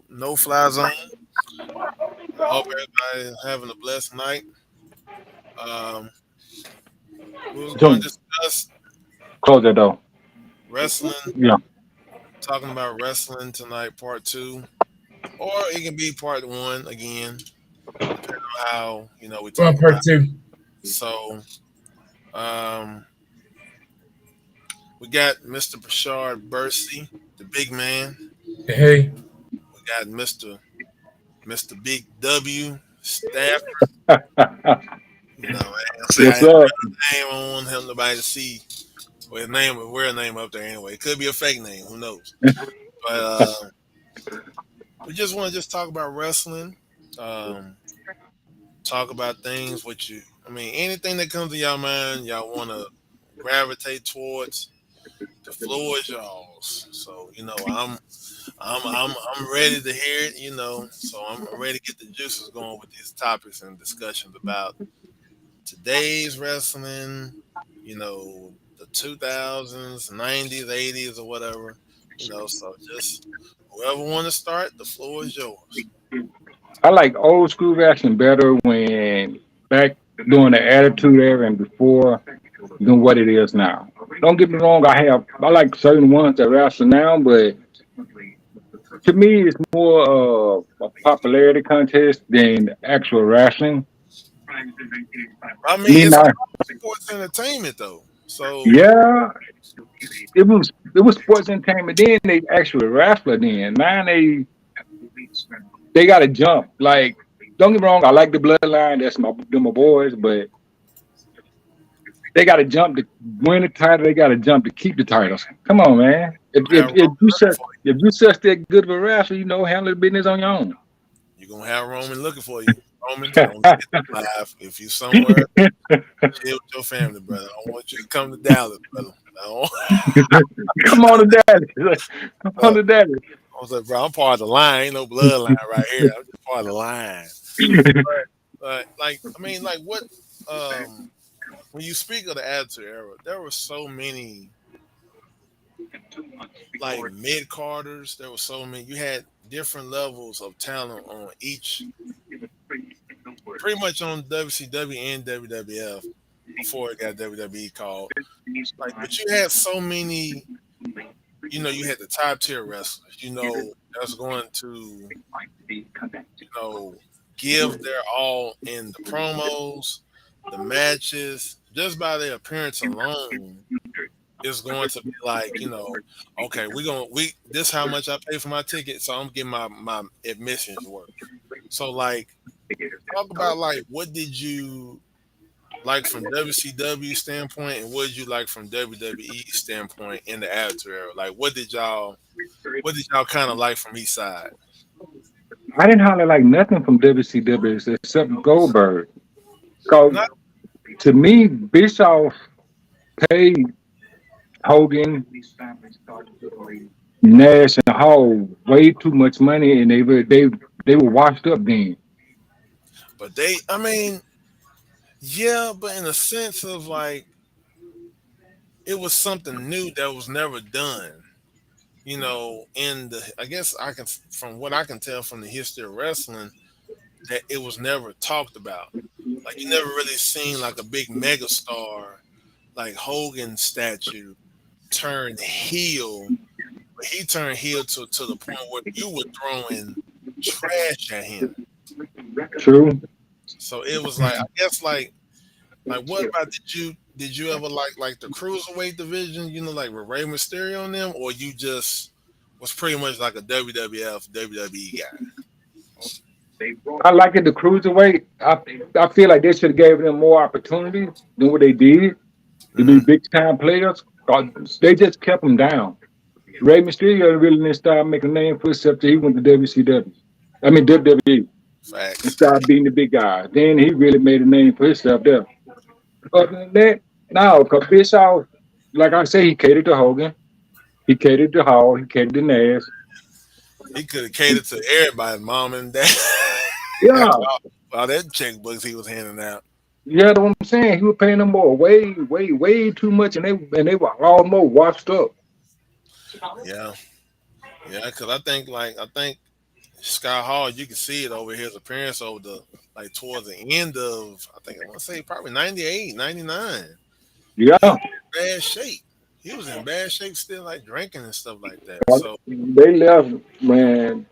No Fly Zone. I hope everybody is having a blessed night. Um, we was going to So discuss close that door. wrestling, Yeah. talking about wrestling tonight, part two, or it can be part one again, depending on how we Well, talk about part two. it. So, um, we got Mr. Bashard Bursey, the big man. Hey, We got Mr. Big W Staff. I What's ain't up? name. I don't want him nobody to see. Well, his name, wear a name up there anyway. It could be a fake name. Who knows? But we just want to just talk about wrestling. Um, talk about things which anything that comes to your mind, y'all want to gravitate towards. The floor is yours. So I'm ready to hear it. So I'm ready to get the juices going with these topics and discussions about today's wrestling. The 2000s, 90s, 80s, or whatever. So just whoever want to start, the floor is yours. I like old school wrestling better when back during the attitude era and before than what it is now. Don't get me wrong, I like certain ones that wrestle now, but to me it's more a popularity contest than actual wrestling. I mean, Me it's not. sports entertainment though. So Yeah, it was sports entertainment. Then they actually wrestler. Then now they got to jump. Like, don't get me wrong, I like the bloodline. They're my boys, but they got to jump to win the title. They got to jump to keep the titles. Come on, man. If you if, have if Roman you looking such for if you such that good of a wrestler, handle the business on your own. you. You're gonna have Roman looking for you. Roman, don't get live. If you somewhere, chill with your family, brother. I don't want you to come to Dallas, brother. I don't. Come on to Dallas. Come on Uh, to Dallas. I was like, bro, I'm part of the line. Ain't no bloodline right here. I'm just part of the line. But like, like what? Um, when you speak of the Attitude Era, there were so many like mid Carters. There were so many. You had different levels of talent on each, pretty much on WCW and WWF before it got WWE called. Like, but you had so many. You had the top tier wrestlers. That's going to you know give their all in the promos, the matches, just by their appearance alone. It's going to be like, okay, we this how much I pay for my ticket, so I'm getting my admissions worth. So like, talk about like what did you like from WCW standpoint, and what did you like from WWE standpoint in the Attitude Era? Like, what did y'all kind of like from each side? I didn't holler like nothing from WCW except Goldberg. Cause Not to me, Bischoff paid Hogan, Nash, and Hall way too much money, and they were washed up then. but yeah, but in a sense of like it was something new that was never done. In the I guess I can from what I can tell from the history of wrestling that it was never talked about. Like you never really seen like a big megastar like Hogan statue turn heel, but he turned heel to the point where you were throwing trash at him. True. So it was like I guess like what about did you ever like the cruiserweight division? Like with Rey Mysterio on them, or you just was pretty much like a WWF WWE guy. I like it the cruiserweight. I feel like they should have gave them more opportunity than what they did to be Hmm. big time players. 'Cause they just kept them down. Rey Mysterio really didn't start making a name for himself till he went to WCW. I mean WWE and Facts. started beating the big guys. Then he really made a name for himself there. Other than that, no, because Bischoff, like I say, he catered to Hogan, he catered to Hall, he catered to Nash. He could have catered to everybody, mom and dad. Yeah, After all that checkbooks he was handing out. yeah, that's what I'm saying. He was paying them more, way, way, way too much, and they were almost washed up. Yeah, yeah. Because I think Scott Hall, you can see it over his appearance over the like towards the end of I think I want to say probably 98, 99. He Yeah, was in bad shape. He was in bad shape still like drinking and stuff like that. So they left when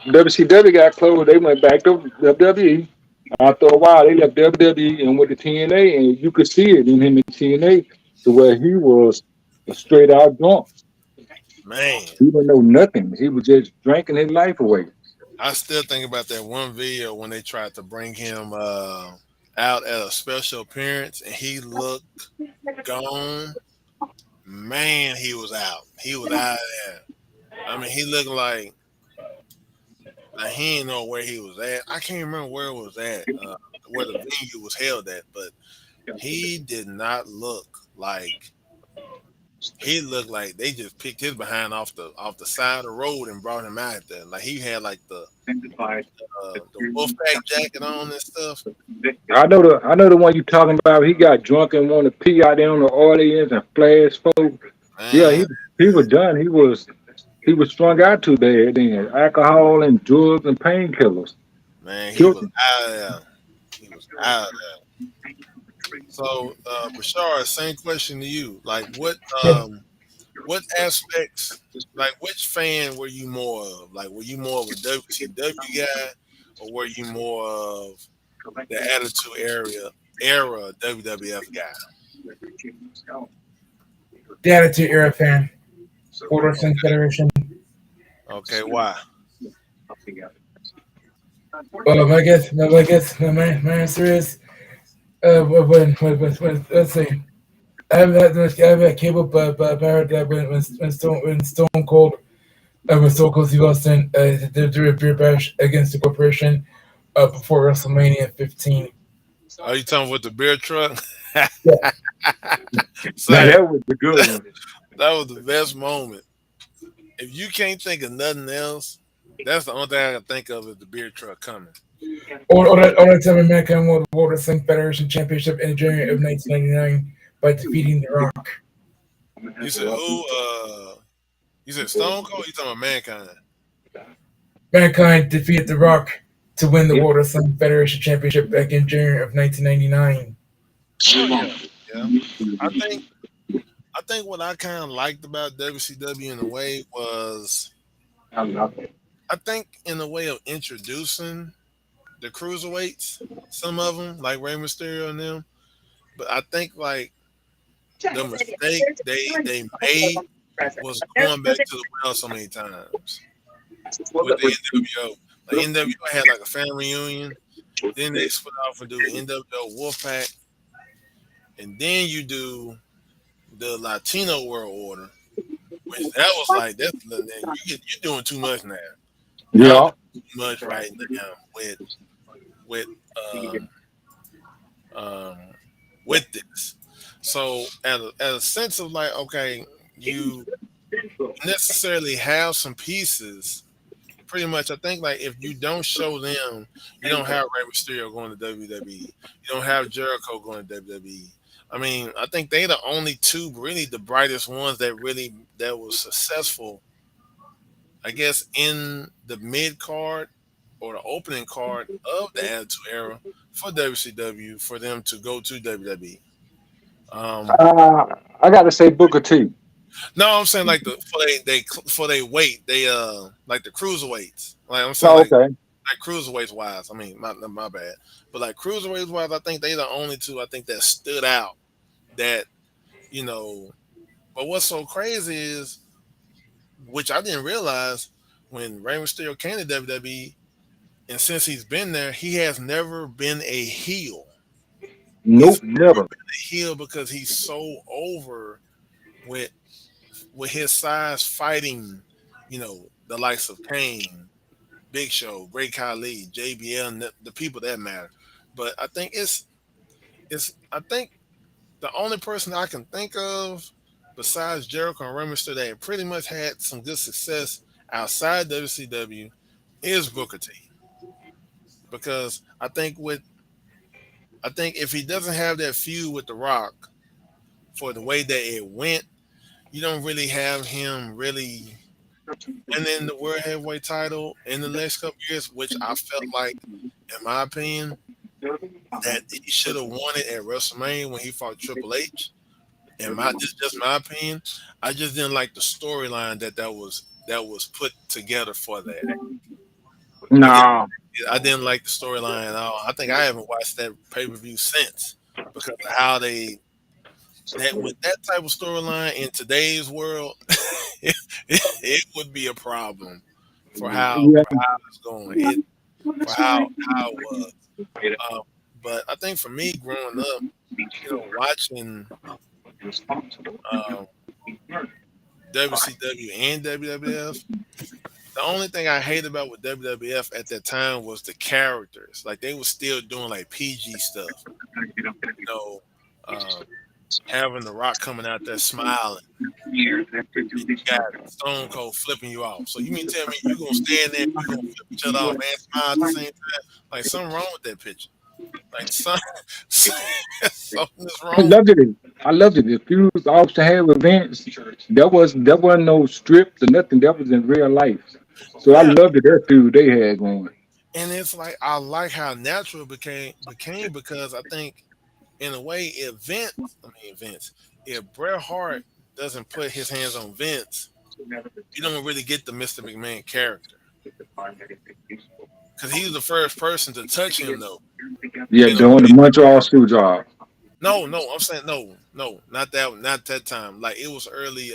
WCW got closed. They went back to WWE. After a while, they left WWE and went to TNA, and you could see it in him in TNA to where he was a straight out drunk. man, He didn't know nothing. He was just drinking his life away. I still think about that one video when they tried to bring him out at a special appearance and he looked gone. Man, he was out. He was out of there. I mean, he looked like he didn't know where he was at. I can't remember where it was at, where the venue was held at, but he did not look like he looked like they just picked his behind off the side of the road and brought him out there. Like he had like the Wolfpack jacket on and stuff. I know the one you talking about. He got drunk and wanted to pee out there on the audience and flash folk. Yeah, Man, he was done. He was strung out too bad then. Alcohol and drugs and painkillers man, he killed was him. out of there. He was out of there. So, Bashar, same question to you. Like, what aspects, like, which fan were you more of? Like, were you more of a WCW guy, or were you more of the Attitude era WWF guy? The Attitude Era fan. World Wrestling Federation. Okay, why? My answer is let's see. I haven't had cable, but I heard that when Stone Cold Steve Austin did a beer bash against the corporation before WrestleMania 15. Are you talking with the beer truck? Yeah, Now Say that was the good one. that was the best moment. If you can't think of nothing else, that's the only thing I can think of is the beer truck coming. or that time when Mankind won the World Wrestling Federation Championship in January of 1999 by defeating The Rock. You said who? You said Stone Cold. You talking about Mankind? Mankind defeated The Rock to win the Yeah. World Wrestling Federation Championship back in January of 1999. Oh yeah, yeah. I think I think what I kind of liked about WCW in a way was I think in a way of introducing the cruiserweights, some of them like Rey Mysterio and them. But I think like the mistake they made was going back to the well so many times with the NWO. Like NWO had like a family reunion, then they split off and do the NWO Wolfpack, and then you do the Latino World Order, which that was like you're doing too much now. Y'all Yeah. doing too much right now with um um with this. So at a sense of like, okay, you necessarily have some pieces. Pretty much, I think like if you don't show them, you don't have Rey Mysterio going to WWE. You don't have Jericho going to WWE. I mean, I think they the only two really the brightest ones that was successful. I guess in the mid card or the opening card of the Attitude Era for WCW for them to go to WWE. Um, Uh, I got to say Booker T. no, I'm saying like the for they weight they like the cruiserweights. Like I'm saying Oh, okay. like cruiserweights wise. I mean my bad, but like cruiserweights wise, I think they the only two I think that stood out. That you know, but what's so crazy is which I didn't realize when Rey Mysterio came to WWE, and since he's been there, he has never been a heel. He's Nope, never never. been a heel because he's so over with his size fighting, the likes of Kane, Big Show, Great Khali, JBL, and the people that matter. But I think I think the only person I can think of besides Jericho and Rey Mysterio that pretty much had some good success outside WCW is Booker T. Because I think if he doesn't have that feud with The Rock for the way that it went, you don't really have him really and then the world heavyweight title in the next couple years, which I felt like, in my opinion, that he should have won it at WrestleMania when he fought Triple H. And my this is just my opinion. I just didn't like the storyline that was put together for that. I didn't Nah, I didn't like the storyline at all. I think I haven't watched that pay per view since because of how they that with that type of storyline in today's world, it would be a problem for yeah, how it's going. It for how it was. Um, but I think for me growing up, watching um, WCW and WWF, the only thing I hate about with WWF at that time was the characters. Like they were still doing like PG stuff. You know, um, having the Rock coming out there smiling. You got Stone Cold flipping you off. So you mean tell me you gonna stand there, we gonna flip each other off and smile at the same time? Like something wrong with that picture. Like something is I wrong. loved it. I loved it. If you was off to have events, there wasn't no strips or nothing. That was in real life. So I Yeah. loved it. That feud they had going. And it's like I like how natural it became because I think in a way Vince, if Bret Hart doesn't put his hands on Vince, you don't really get the Mr. McMahon character. Because he was the first person to touch him though. Yeah, In a doing the way. Montreal screw job. No, I'm saying no, not that time. Like it was early.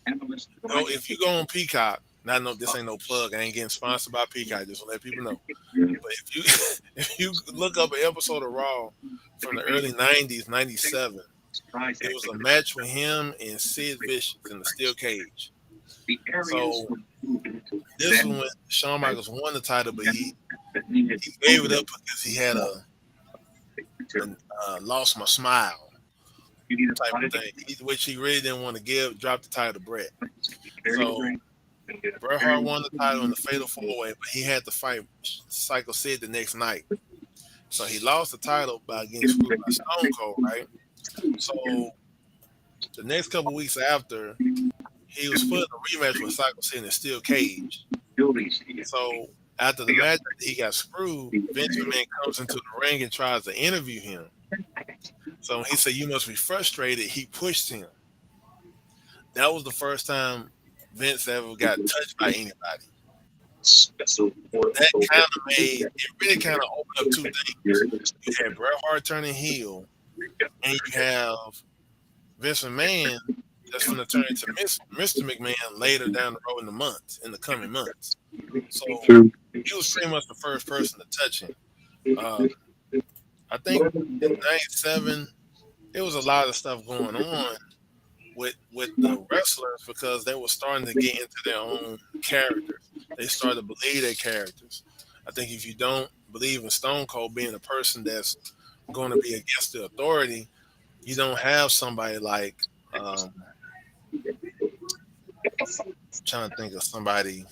If you go on Peacock, not no, this ain't no plug. I ain't getting sponsored by Peacock. Just to let people know. But if you if you look up an episode of Raw from the early '90s, '97, it was a match with him and Sid Vicious in the steel cage. So this was when Shawn Michaels won the title, but he gave it up because he had a lost my smile type of thing, which he really didn't want to give. Dropped the title to Bret. So Bret Hart won the title in the Fatal Four Way, but he had to fight Psycho Sid the next night. So he lost the title by getting screwed by Stone Cold, right? So the next couple weeks after, he was put in a rematch with Psycho Sid in a steel cage. So after the match, he got screwed. Vince McMahon comes into the ring and tries to interview him. So when he said, "You must be frustrated," he pushed him. That was the first time Vince ever got touched by anybody. That kind of it really kind of opened up two things. You had Bret Hart turning heel, and you have Vince McMahon that's going to turn into Mr. McMahon later down the road in the coming months. So True. he was pretty much the first person to touch him. Um, I think in '97, it was a lot of stuff going on with the wrestlers because they were starting to get into their own characters. They started to believe their characters. I think if you don't believe in Stone Cold being a person that's going to be against the authority, you don't have somebody like trying to think of somebody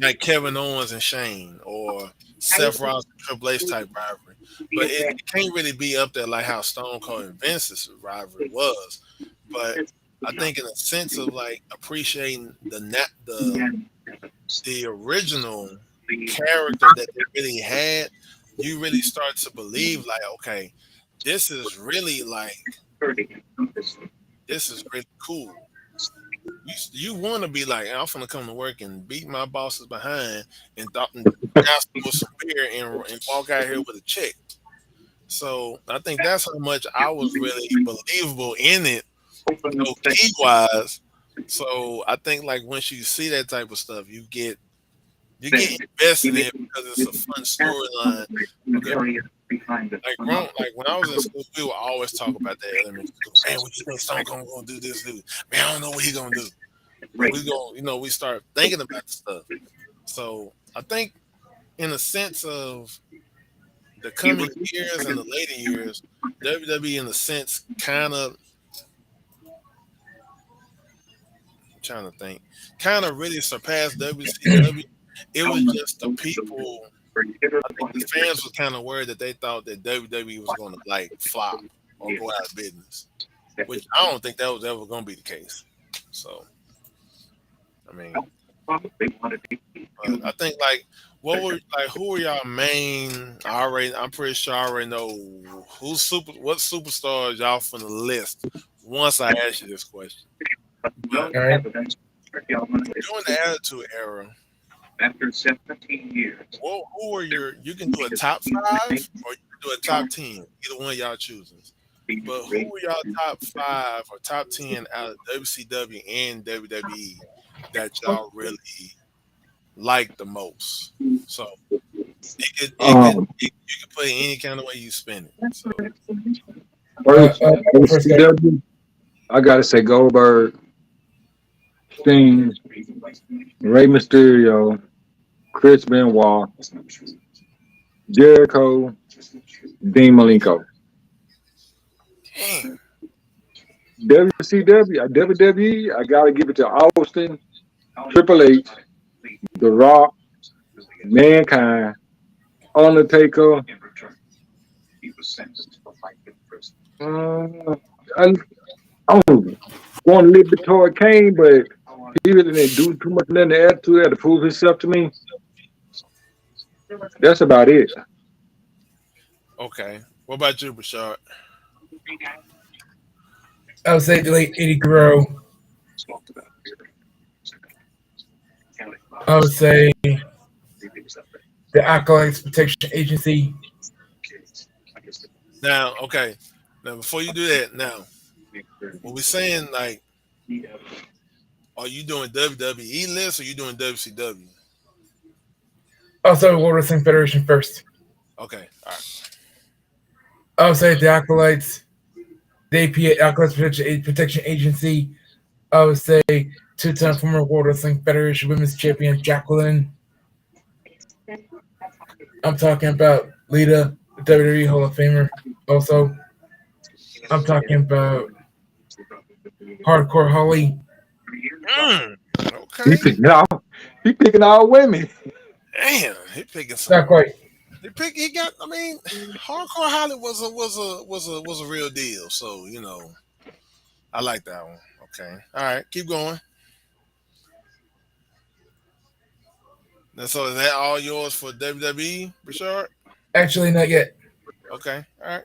like Kevin Owens and Shane or Seth Rollins and Triple H type rivalry. But it can't really be up there like how Stone Cold and Vince's rivalry was. But I think in a sense of like appreciating the original character that they really had, you really start to believe like, okay, this is really like this is really cool. You want to be like, I'm gonna come to work and beat my bosses behind and douse them with some beer and walk out here with a check. So I think that's how much I was really believable in it, key wise. So I think like once you see that type of stuff, you get invested in it because it's a fun storyline. Because like when I was in school, we would always talk about that element. Man, what you think Stone Cold gonna do this? Man, I don't know what he gonna do. But we go, we start thinking about the stuff. So I think in a sense of the coming years and the later years, WWE in a sense kind of trying to think, kind of really surpassed WCW. It was just the people. I think the fans were kind of worried that they thought that WWE was going to like flop or go out of business, which I don't think that was ever going to be the case. So I mean, but I think like who were y'all main? I'm pretty sure I already know what superstars y'all from the list. Once I ask you this question, but All right. during the Attitude Era, who were your? You can do a top five or you can do a top 10. Either one y'all choosing. But who were y'all top five or top 10 out of WCW and WWE that y'all really like the most? So Um, you could put it any kind of way you spin it. So first, First guy. WCW, I gotta say Goldberg, Sting, Rey Mysterio, Chris Benoit, Jericho, Dean Malenko. damn. WCW, WWE, I gotta give it to Austin, Triple H, The Rock, Mankind, Undertaker. Uh, I, I'm going a little bit toward Kane, but he really didn't do too much in the attitude to prove himself to me. That's about it. Okay. What about you, Bashard? I would say the late Eddie Guerrero. I would say the Acolytes Protection Agency. Now, okay. Now before you do that, now when we're saying like, are you doing WWE list or you doing WCW? Also, World Wrestling Federation first. Okay, all right. I would say the Acolytes, the APA Acolytes Protection Agency. I would say two-time former World Wrestling Federation Women's Champion Jacqueline. I'm talking about Lita, the WWE Hall of Famer. Also, I'm talking about Hardcore Holly. Mm, He okay. picking all, he picking all women. Damn, he picking some. Not quite. He got. I mean, Hardcore Holly was a real deal. So I like that one. Okay, all right, keep going. And so is that all yours for WWE, Richard? Actually, not yet. Okay, all right.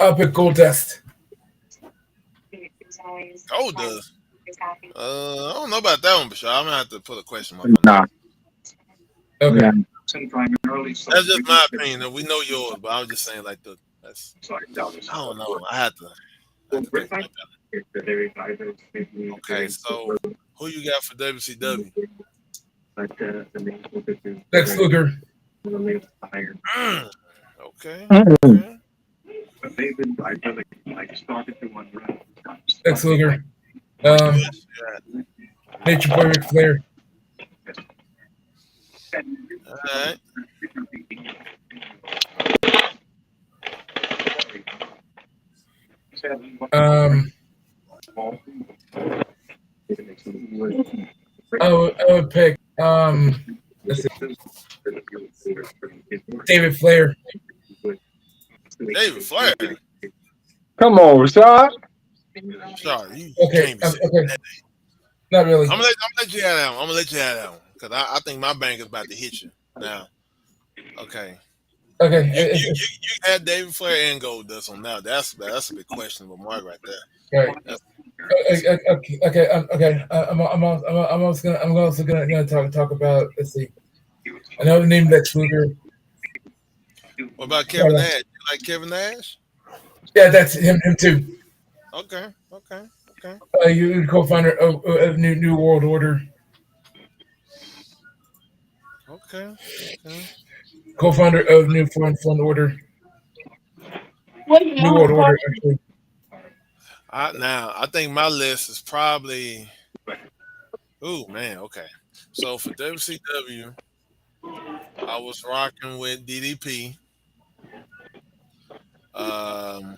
I'll pick Gold Dust. Gold does. I don't know about that one, Richard. I'm gonna have to put a question mark on that Nah, one. Okay. nah. That's just my opinion. Though. We know yours, but I was just saying like that's. I don't know. I had to think about that. Okay, so who you got for WCW? Lex Luger. Mm, okay, Mm. okay. Lex Luger. Who else you got? Nature Boy Ric Flair. All right. Um, I would pick let's see, David Flair. David Flair. Come on, Rashad. Sorry, you Okay, can't be saying okay, that. not really. I'm gonna let you have that one. I'm gonna let you have that one because I think my bank is about to hit you now. Okay, Okay, you had David Flair and Gold Dust on now. That's a big questionable mark right there. right. That's, that's Okay. I'm also gonna talk about. Let's see. Another name Lex Luger. what about Kevin Yeah, Nash? You like Kevin Nash? yeah, that's him too. Okay. You co-founder of New World Order. Okay. Co-founder of New Foreign Order. New World Order, actually. I think my list is probably. Ooh man, okay. So for WCW, I was rocking with DDP, um,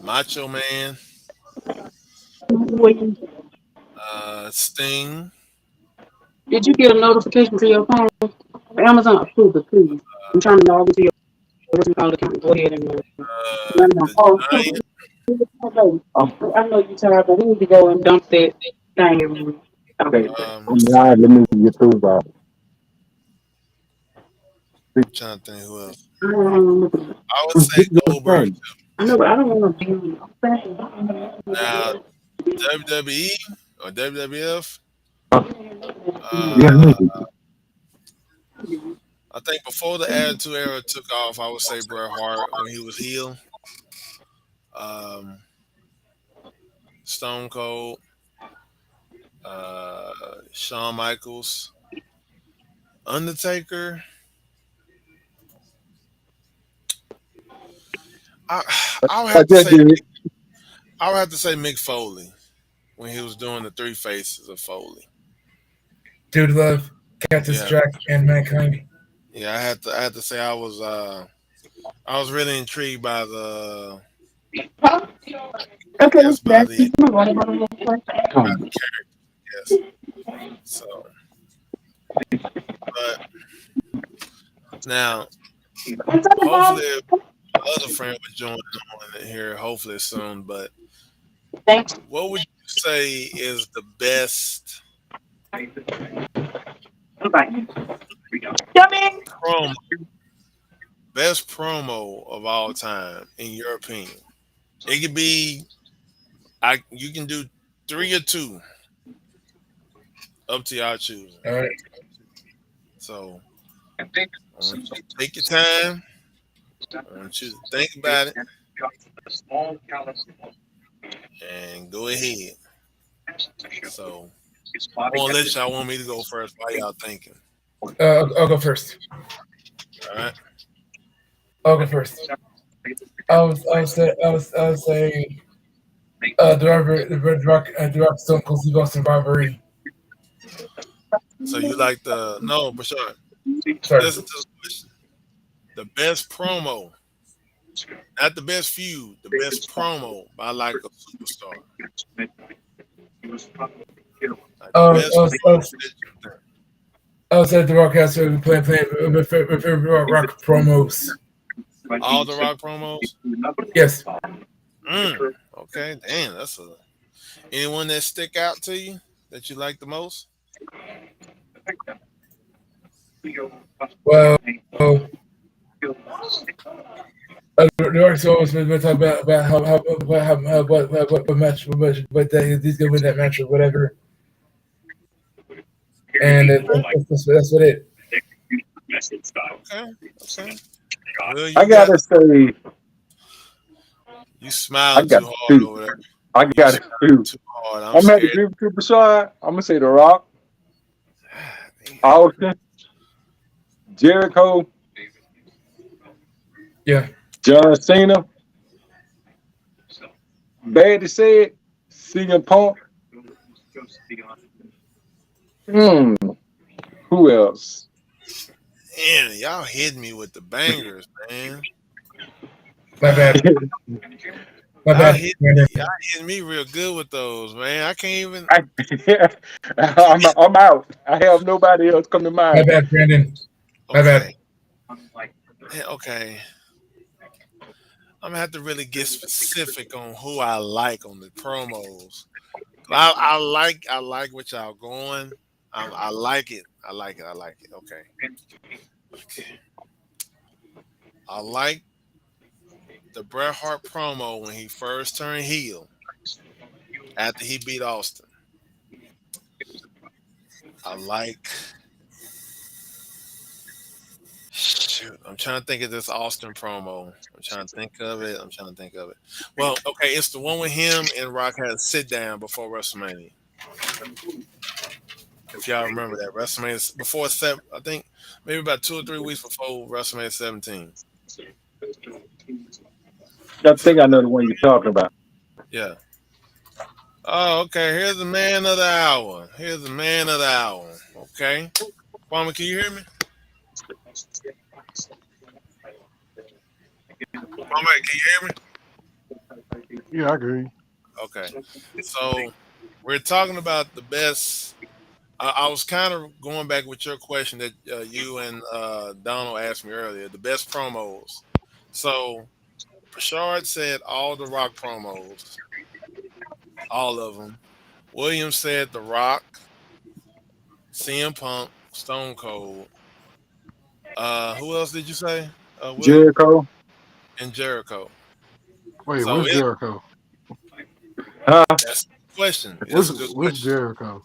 Macho Man, Sting. Did you get a notification to your phone? Amazon approve it, please. I'm trying to log into your what you call account. Go ahead and The oh, Giant, Um, I know you're tired, but we need to go and dump that thing every week. okay. Let's All see. right, let me get through about I'm trying to think who else. I don't know. I would who's say this little Goldberg. thing? I know, but I don't want to be on. Now WWE or WWF. Yeah, Uh, maybe. I think before the Attitude Era took off, I would say Bret Hart when he was heel. Um, Stone Cold, Shawn Michaels, Undertaker. I I would I have to just say did. I would have to say Mick Foley when he was doing the three faces of Foley. Dude Love, Cactus Yeah, Jack, and Mankind. yeah. I had to say I was really intrigued by I Okay, guess by that's the Come yes. So, but now hopefully my other friend will join on here hopefully soon. But Thanks. what would you say is the Bye. Come in. promo best promo of all time in your opinion? It could be I you can do three or two up to y'all choosing. All right. So I want you to take your time. I want you to think about it and go ahead. So I won't let y'all want me to go first while y'all thinking. I'll go first. All right. I'll go first. I was say the Rock Stone Cold Steve Austin rivalry. So you like the no, but sure. Sorry. Listen to the question. The best promo, not the best feud, the best promo by like a superstar. Like the I was, I best was, I promo was, that you think. I was at the Rock House playing my favorite rock promos. All the rock promos. Yes. Mm, okay, damn, that's a anyone that stick out to you that you like the most. Well, the Rock's always been talking about how what match what that he's gonna win that match or whatever, and Okay, that's what it. okay, okay. Well, I gotta say, you I smiling got too hard two. over there. I You got smiling two. too hard. I'm I'm gonna have to scared. agree with you, Bashard. I'm gonna say The Rock, Ah, damn. Austin, Jericho, Yeah. John Cena. Bad to say it, CM Punk. Hmm. Who else? Man, y'all hitting me with the bangers, man. My bad. Wow, My y'all bad. hit y'all hitting me real good with those, man. I can't even. I, I'm out. I have nobody else come to My mind. bad, Brandon. My bad. Okay, okay. I'm gonna have to really get specific on who I like on the promos. I like what y'all going. I like it. I like it. I like it. Okay. Okay. I like the Bret Hart promo when he first turned heel after he beat Austin. I like. Shoot, I'm trying to think of this Austin promo. I'm trying to think of it. I'm trying to think of it. Well, okay, it's the one with him and Rock had a sit down before WrestleMania. If y'all remember that WrestleMania before seven, I think maybe about 2 or 3 weeks before WrestleMania 17. I So think I know the one you're talking about. yeah. Oh, okay. Here's the man of the hour. Here's the man of the hour. Okay, Kwame, can you hear me? Kwame, can you hear me? Yeah, I agree. Okay. So we're talking about the best. I was kind of going back with your question that you and Donald asked me earlier. The best promos. So Bashard said all the Rock promos, all of them. Williams said The Rock, CM Punk, Stone Cold. Who else did you say? William Jericho. and Jericho. Wait, So which Jericho? Huh? that's a question. Which That's a good which question. Jericho?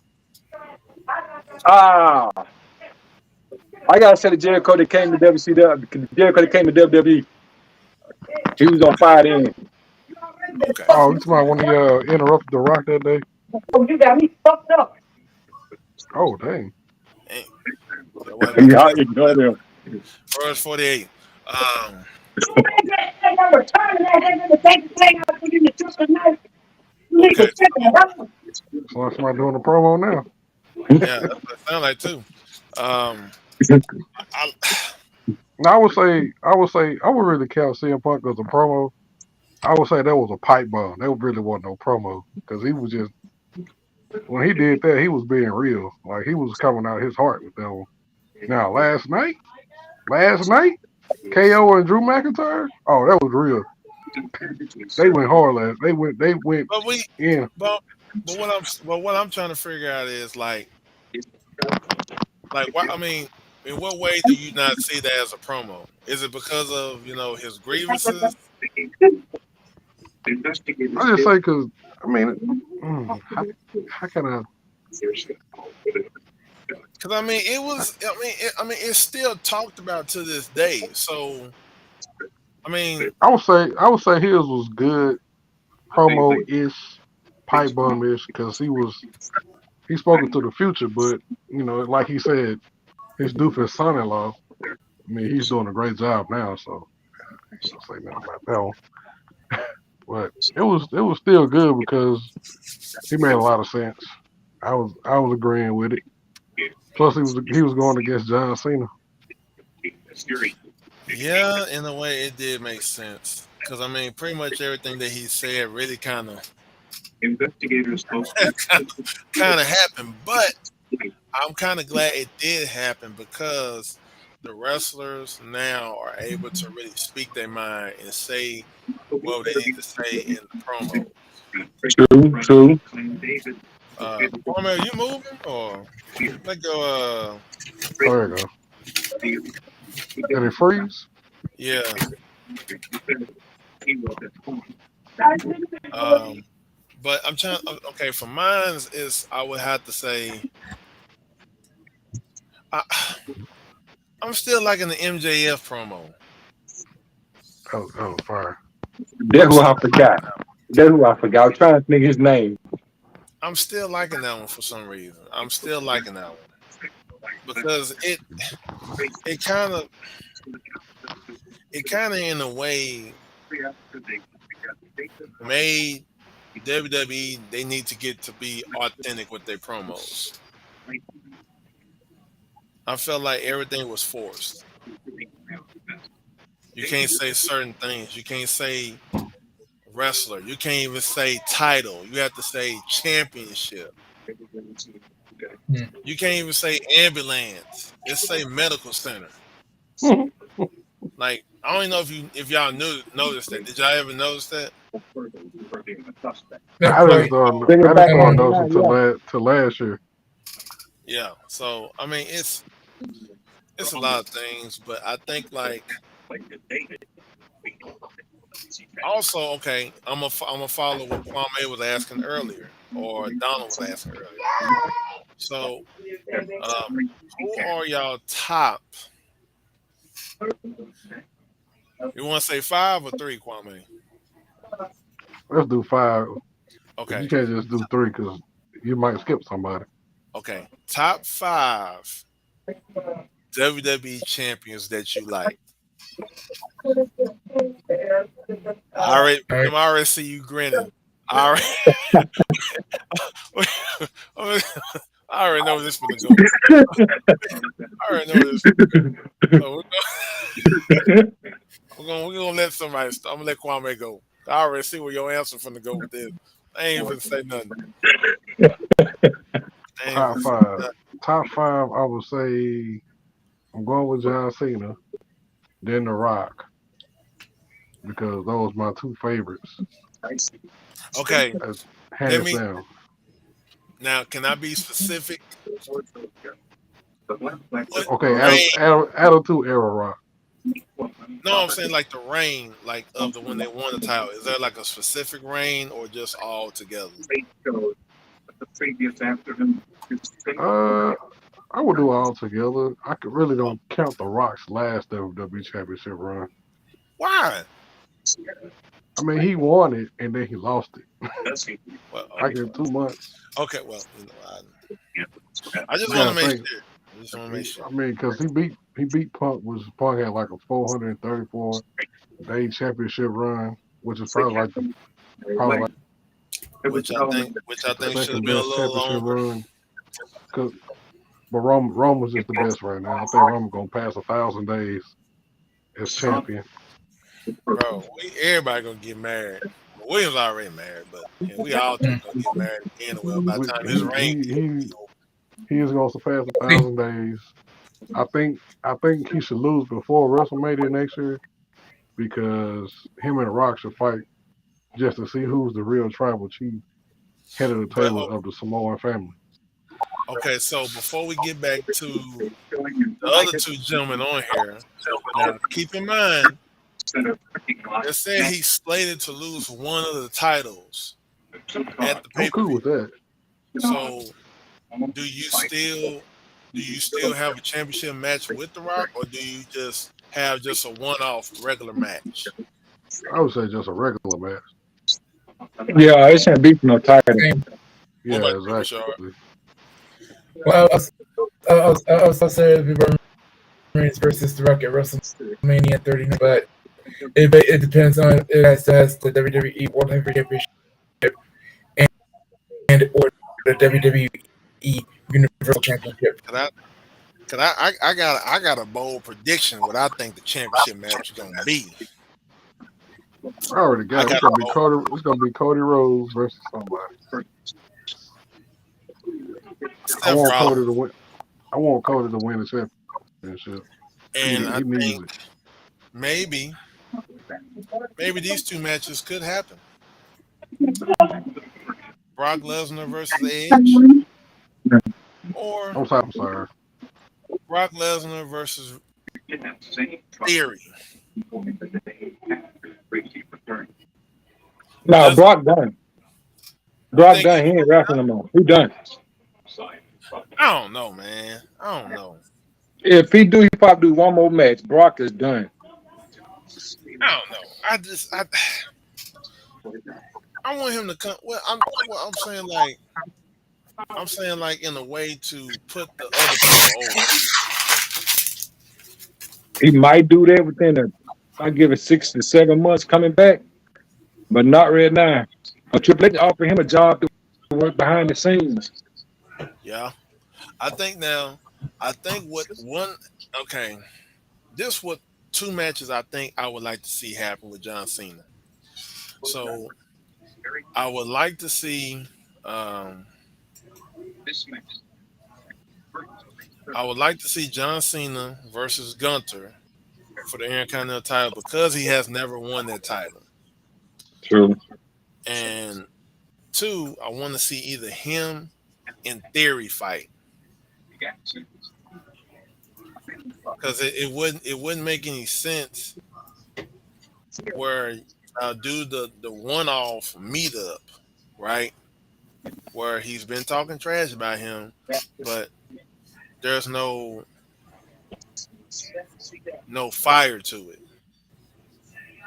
Ah, I gotta say the Jericho that came to WCW. Jericho that came to WWE. He was on fire then. Okay. Oh, it's about when he interrupted the Rock that day. Oh, you got me fucked up. Oh, dang. Dang. That was about to Yeah, I cuss. ignore them. First 48. Um, okay. So like somebody doing a promo now. Yeah, that's what it sounds like too. Um, I, Now I would really count CM Punk as a promo. I would say that was a pipe bomb. That really wasn't no promo because he was just when he did that, he was being real. Like he was coming out his heart with that one. Now last night, KO and Drew McIntyre. Oh, that was real. They went hard last. They went but we, in. but, what I'm trying to figure out is like what I mean. In what way do you not see that as a promo? Is it because of his grievances? I just say because I mean, how can I? Because I mean, it was. I mean, it's still talked about to this day. So I mean, I would say his was good promo ish, pipe bomb ish because he spoke into the future, but like he said, his doofus son-in-law. I mean, he's doing a great job now, so I'll say nothing about that one. But it was still good because he made a lot of sense. I was agreeing with it. Plus, he was going against John Cena. yeah, in a way, it did make sense. Because I mean, pretty much everything that he said really kind of kind of happened. But I'm kind of glad it did happen because the wrestlers now are able to really speak their mind and say what they need to say in the promo. True, true. Kwame, are you moving or let go? Oh, there you go. Did it freeze? Yeah. Um, but I'm trying. Okay, for mine is I would have to say I, I'm still liking the MJF promo. That was fire. That's I'm who still I forgot. That's who I forgot. I was trying to think his name. I'm still liking that one for some reason. I'm still liking that one because it kind of it kind of in a way made WWE they need to get to be authentic with their promos. I felt like everything was forced. You can't say certain things. You can't say wrestler. You can't even say title. You have to say championship. Hmm. You can't even say ambulance. Just say medical center. Like I don't know if y'all knew noticed that. Did y'all ever notice that? Not quite. Bring it I just back started on. noticing Yeah, yeah. to last year. Yeah. So I mean, it's a lot of things, but I think also okay. I'm a follow what Kwame was asking earlier, or Donald was asking earlier. So who are y'all top? You want to say five or three, Kwame? Let's do five. But you Okay. can't just do three because you might skip somebody. Okay. Top five WWE champions that you like. All right. I already see you grinning. I already, I already know where this is gonna go. I already know where this. So we're gonna let somebody. I'm gonna let Kwame go. I already see where your answer finna go with this. I ain't even say nothing. I ain't Top even say five. nothing. Top five. I would say I'm going with John Cena. Then The Rock. because those my two favorites, Okay, uh, let hands me down. now. Can I be specific? What Okay, reign? Attitude Era Rock. No, I'm saying like the reign, like of the when they won the title. Is there like a specific reign or just all together? Uh, I would do it all together. I could really don't count the Rock's last WWE Championship run. Why? I mean, he won it and then he lost it, Well, like in 2 months. okay. Well, I just You want to gotta make think. sure. I just want to make sure. I mean, because he beat Punk had like a 434-day championship run, which is probably like Which I the think should have second been a best little championship longer. run. 'Cause- But Rome was just the best right now. I think Rome gonna pass 1,000 days as champion. Bro, everybody gonna get married. Well, Williams already married, but we all three gonna get married again. Well, by the time his reign He he is gonna surpass 1,000 days. I think he should lose before WrestleMania next year because him and The Rock should fight just to see who's the real tribal chief, head of the but table of the Samoan family. okay, so before we get back to the other two gentlemen on here, now keep in mind they said he's slated to lose one of the titles at the I'm pay per cool view. with that. So do you still have a championship match with The Rock, or do you just have just a one-off regular match? I would say just a regular match. Yeah, it shouldn't be for no title. What Yeah, about you, Rashard? exactly. Well, I was saying Roman Reigns versus The Rock at WrestleMania 39, but it depends on if it says the WWE World Heavyweight Championship and or the WWE Universal Championship. Cause I got a bold prediction what I think the championship match is gonna be. I already I got it. got a bold It's gonna be Cody Rhodes versus somebody. I Seth want Cody Rollins, to win. I want Cody to win the championship. and He I needs think it. maybe these two matches could happen. Brock Lesnar versus Edge, or I'm sorry. Brock Lesnar versus Theory. No, Lesnar, Brock done. you Brock think? done. He ain't wrestling no more. He done. I don't know, man. I don't know. If he do, he probably do one more match. Brock is done. I don't know. I want him to come. I'm saying like in a way to put the other people over. He might do that within I give it 6 to 7 months coming back, but not right now. A Triple H offer him a job to work behind the scenes. Yeah, I think now. I think what one. Okay, this what two matches I think I would like to see happen with John Cena. So I would like to see. Um, I would like to see John Cena versus Gunter for the Intercontinental title because he has never won that title. True. And two, I want to see either him and Theory fight because it wouldn't make any sense where do the one off meetup, right? Where he's been talking trash about him, but there's no fire to it.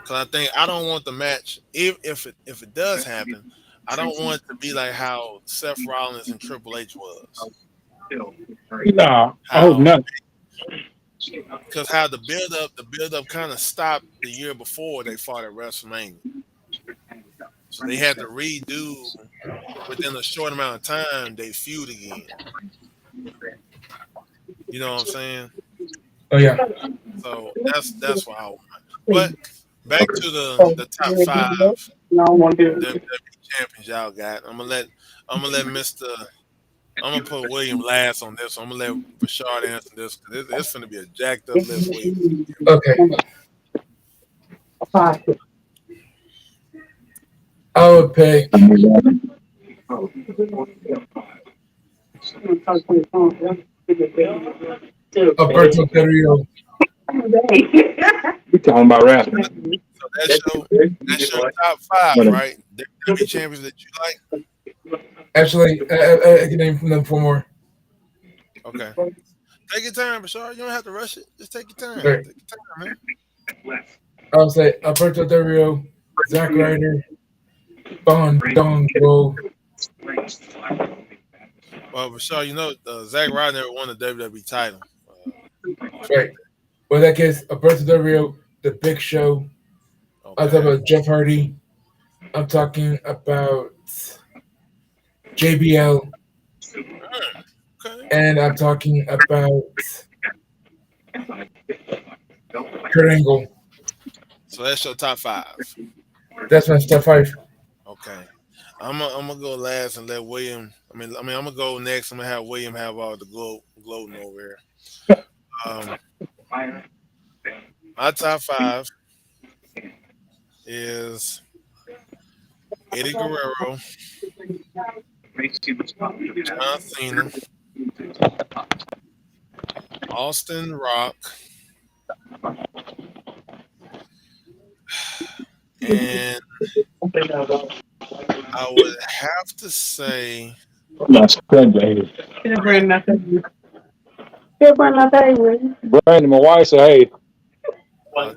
Because I don't want the match if it does happen, I don't want it to be like how Seth Rollins and Triple H was. No, I hope How not. because how the build up kind of stopped the year before they fought at WrestleMania. So they had to redo within a short amount of time they feud again. You know what I'm saying? Oh yeah. So that's why I want. But back to the top five WWE champions y'all got. I'm gonna let Mister. I'm gonna put William last on this. I'm gonna let Rashard answer this because it's gonna be a jacked up list. William. Okay. I would pick Alberto Del Rio. We talking about wrestling. So that's your top five, right? WWE champions that you like. Actually, I can name from them four more. Okay, take your time, Bashar. You don't have to rush it. Just take your time. Right. Take your time, man. I would say Alberto Del Rio, Zack Ryder, Bon Dongo. Well, Bashar, Zack Ryder never won the WWE title. Respect Right. Well, in that case, Alberto Del Rio, The Big Show. that. I'm talking Okay. about Jeff Hardy. I'm talking about JBL, Okay. and I'm talking about Kurt Angle. So that's your top five. That's my top five. Okay. I'm gonna go last and let William. I'm gonna go next. I'm gonna have William have all the gloating over here. Um, my top five is Eddie Guerrero, John Cena, Austin Rock, and I would have to say That's crazy. Brandon. Brandon, my wife said, "Hey,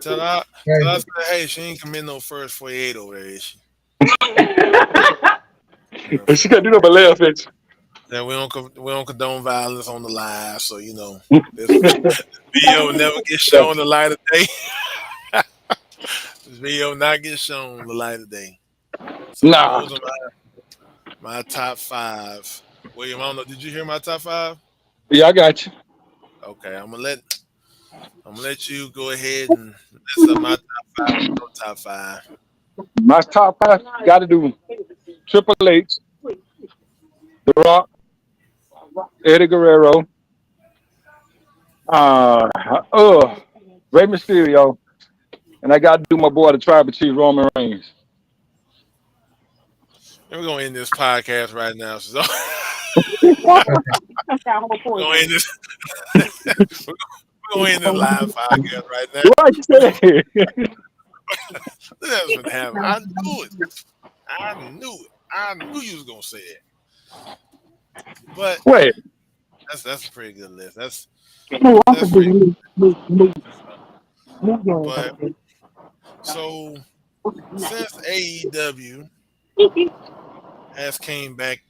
Tell us that hey, she ain't commit no first 48 over there, is she? You know, she can't do no but laugh at that we don't condone violence on the live, so this video never get you." shown the light of day. This video not get shown the light of day. So Nah, those are my top five. William, I don't know. Did you hear my top five? yeah, I got you. Okay, I'm gonna let you go ahead and mess up my top five with your top five. My top five got to do Triple H, The Rock, Eddie Guerrero, uh, uh, Rey Mysterio, and I got to do my boy, the Tribal Chief, Roman Reigns. And we're gonna end this podcast right now. So we're gonna end this. we're gonna end this live podcast right now. What you say? That's what happened. I knew it. I knew it. I knew you was gonna say it. But Wait, that's a pretty good list. That's Who wants to that's pretty. be But so since AEW has came back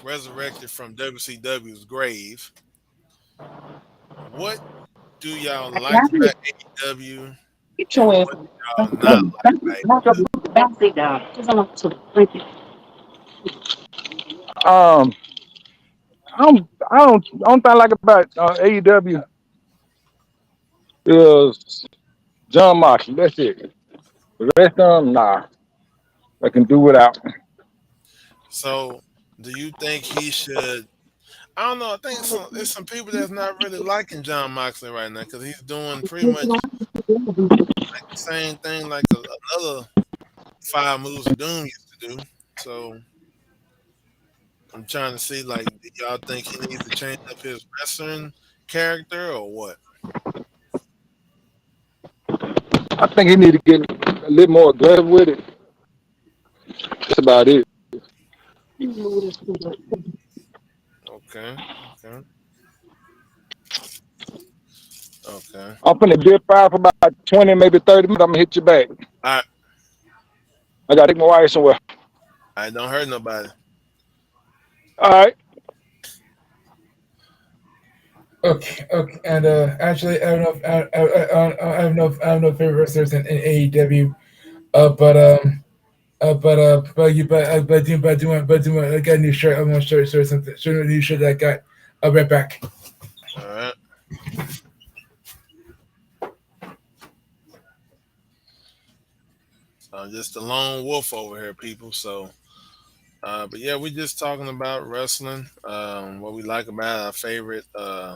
resurrected from WCW's grave, what do y'all like about AEW Get and your ass. what do y'all not like about AEW? Sit down. Just on up to the thank you. um, I don't think I like about AEW is John Moxley. That's it. The rest of them, nah, I can do without. So do you think he should? I don't know. I think there's some people that's not really liking John Moxley right now because he's doing pretty much like the same thing like another Five Moves of Doom used to do. So I'm trying to see like, do y'all think he needs to change up his wrestling character or what? I think he need to get a little more aggressive with it. That's about it. Okay, okay, okay. I'm finna dip out for about 20, maybe 30 minutes. I'm gonna hit you back. I I gotta take my wife somewhere. I don't hurt nobody. All right. Okay, okay, and actually, I don't know. I have no favorite wrestlers in AEW. But I got a new shirt. I'm gonna show you something. Show you a new shirt that I got. I'll be right back. All right. So I'm just a lone wolf over here, people. So, but yeah, we're just talking about wrestling. What we like about our favorite uh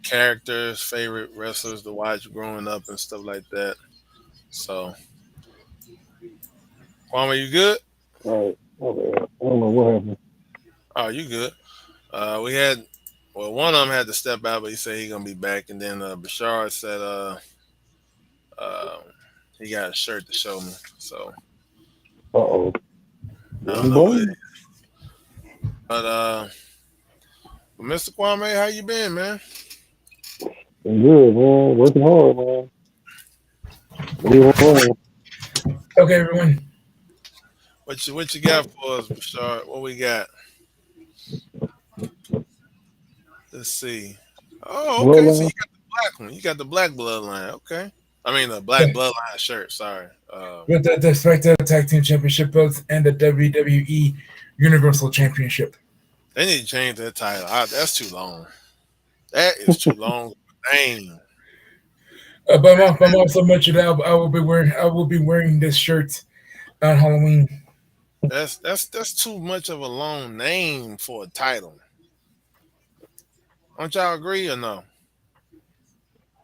characters, favorite wrestlers to watch growing up and stuff like that. So, Kwame, you good? Right. Okay. I don't know what happened. Oh, you good? We had, well, one of them had to step out, but he said he gonna be back, and then Bashar said uh, he got a shirt to show me. So Uh-oh. I You don't know what it on is. But Mr. Kwame, how you been, man? been good, man. Working hard, man. What do you want? Okay, everyone. What you got for us, Bashar? What we got? Let's see. Oh, okay. So Bloodline? you got the black one. You got the black bloodline. Okay. I mean the black Yeah, bloodline shirt. Sorry. with the SmackDown Tag Team Championship belts and the WWE Universal Championship. They need to change that title. That's too long. That is too long. Name. But I'm also mentioned that I will be wearing this shirt on Halloween. That's too much of a long name for a title. Don't y'all agree or no?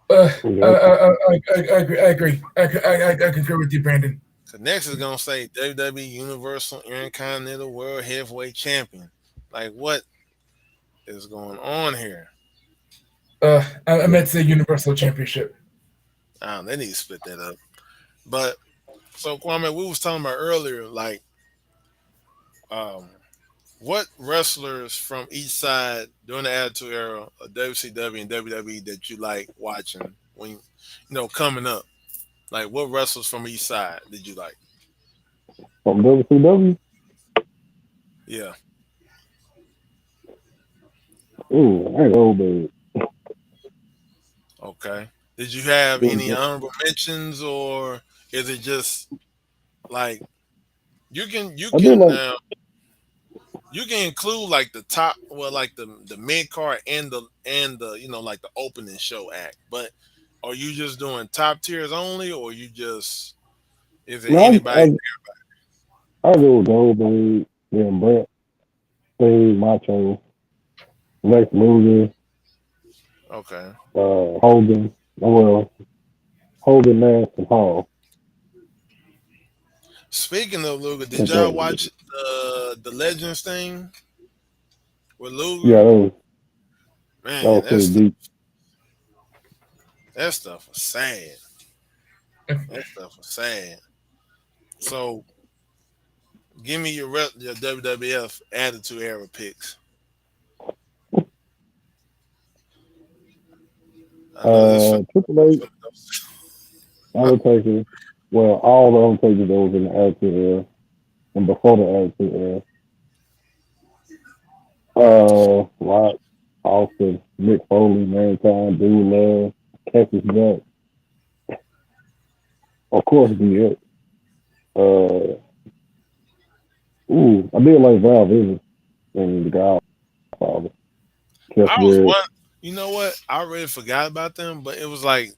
Uh, Yeah. I agree. I agree. I concur with you, Brandon. Cause next is gonna say WWE Universal Intercontinental World Heavyweight Champion. Like what is going on here? I meant to say Universal Championship. They need to split that up. But so Kwame, we was talking about earlier, like um, what wrestlers from each side during the Attitude Era of WCW and WWE that you like watching when coming up? Like what wrestlers from each side did you like? From WCW? Yeah. Ooh, I ain't old, baby. Okay. Did you have any honorable mentions, or is it just like you I did can like, you can include like the top, well, like the mid card and the like the opening show act, but are you just doing top tiers only, or you just is it no, anybody? I go with Gold, baby. Then Brett, Steve, Macho, Lex Luger, Okay. Hogan. Well, Hogan, Nash, and Hall. Speaking of Luger, did That's y'all right. watch the Legends thing with Yeah, Luger? that Man, was pretty deep. that stuff was sad. That stuff was sad. So give me your WWF Attitude Era picks. I know this for Triple H, Undertaker. Well, all the Undertakers that was in the Attitude Era and before the Attitude Era. Rock, Austin, Mick Foley, Mankind, Dude Love, Cactus Jack, of course, DX. Uh, I did like Val Venis and the Godfather, Jeff I was Jarrett. one. You know what? I really forgot about them, but it was like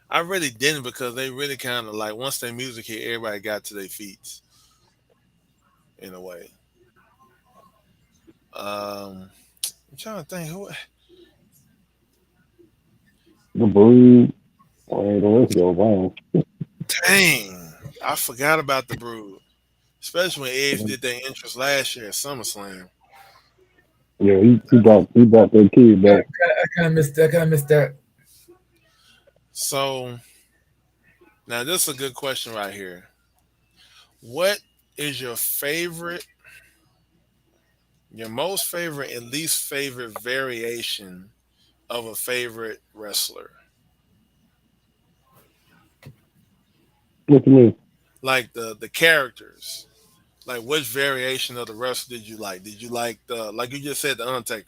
I really didn't because they really kind of like once their music hit, everybody got to their feet in a way. I'm trying to think who. The Brood, and the list goes on. Dang, I forgot about the Brood, especially when Edge did their interest last year at SummerSlam. Yeah, he brought that kid back. I kind of missed that. I kind of missed that. So now this is a good question right here. What is your most favorite and least favorite variation of a favorite wrestler? What you mean? Like the characters. Like which variation of the wrestler did you like? Did you like the like you just said the Undertaker?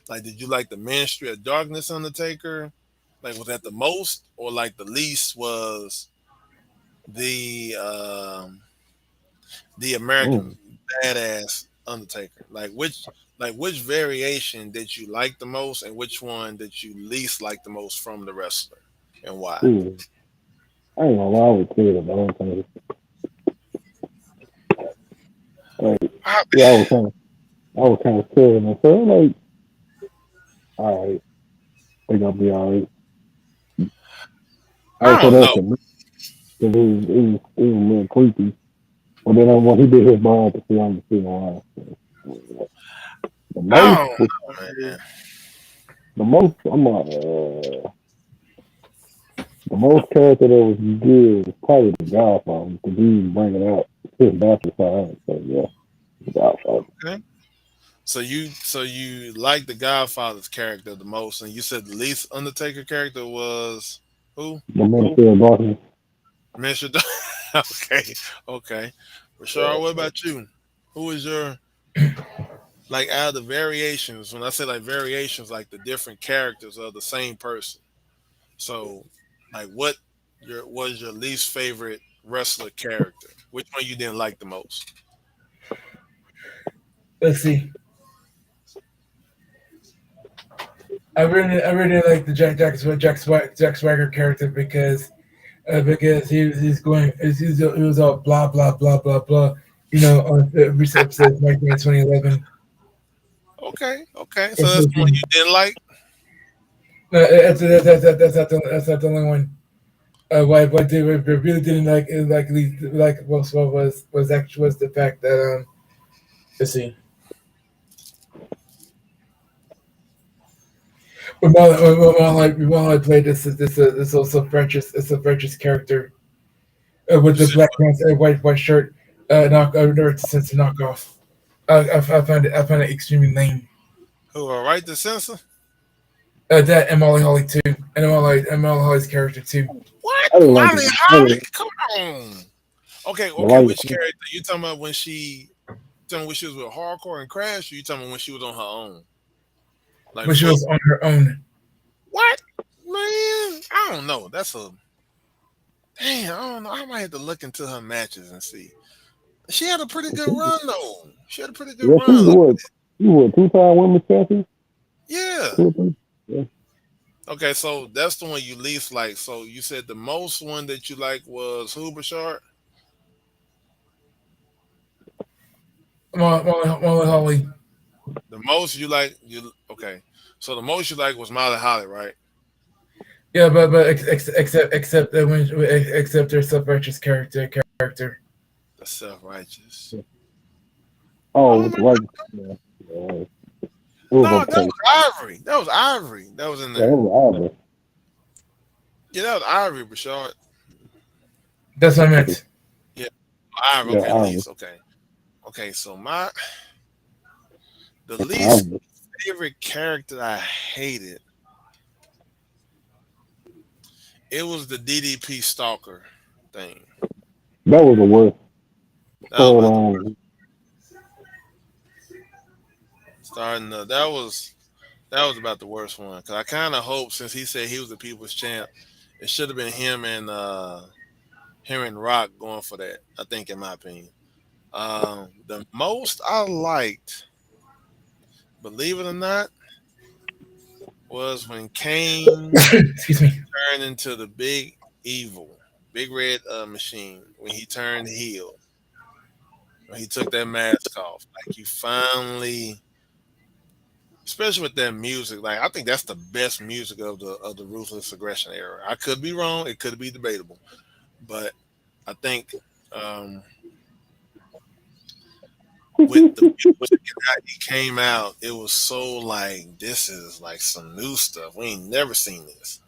Like did you like the Ministry of Darkness Undertaker? Like was that the most, or like the least was the the Mm, American Badass Undertaker? Like which variation did you like the most, and which one did you least like the most from the wrestler, and why? ooh. I ain't gonna lie, I was scared of Undertaker. Like, I, yeah, I was kind of scared of myself. Like, all right. They gonna be all right. I I would say don't that's know. the because it was a little creepy. But then when he did his bond to see on the field, wow. The I most, don't know, man. the most, the most character that was good was probably the Godfather because he was bringing out his bastard side. So yeah, the Godfather. Okay. So you like the Godfather's character the most, and you said the least Undertaker character was who? The Ministry of Darkness. Mr. Okay, okay. Rashard, what about you? Who is your like out of the variations? When I say like variations, like the different characters of the same person. So, like, what your was your least favorite wrestler character? Which one you didn't like the most? Let's see. I really like the Jack Swagger character because he's going he was all blah blah blah blah blah. On the recent episode of 2011. Okay, okay. So It's that's the one looking. you didn't like. No, that's not the only one. What they really didn't like was actually was the fact that let's see. We played this also French's it's a French's character with You the said black pants and white shirt knock never since a knockoff. I found it extremely lame. who? Right, the censor. That and Molly Holly too, and Molly Holly's character too. What? I didn't like Molly it. Holly? Come on. Okay, The okay. light. Which character you talking about when she? Telling when she was with Hardcore and Crash? Or you talking about when she was on her own, like But she fully? was on her own. What? Man, I don't know. That's a dang. I don't know. I might have to look into her matches and see. She had a pretty good run though. She had a pretty good Yeah, she run. Like, was. You were 2 time women's champion. yeah. 2 or 3. Yeah. Okay, so that's the one you least like. So you said the most one that you like was who, Bashard? Molly Holly. The most you like you okay. So the most you like was Molly Holly, right? Yeah, but except that when except her self righteous character. The self righteous. Oh, Oh with my the white. Yeah. Yeah. It was no, that okay. was Ivory. That was Ivory. That was in Yeah, it there. was obvious. Yeah, that was Ivory, Bashard. That's what I meant. Yeah, Ivory. Yeah, Okay, obvious. least. Okay. Okay, so the It's least obvious. favorite character I hated, it was the DDP Stalker thing. That was the worst. That was Hold about the on. starting. That was about the worst one because I kind of hoped since he said he was the people's champ, it should have been him and Rock going for that. I think, in my opinion, the most I liked, believe it or not, was when Kane Excuse me. turned into the big evil, big red machine. When he turned heel, when he took that mask off, like you finally, especially with that music, like I think that's the best music of the ruthless aggression era. I could be wrong; it could be debatable, but I think with the music and how he came out, it was so like this is like some new stuff. We ain't never seen this.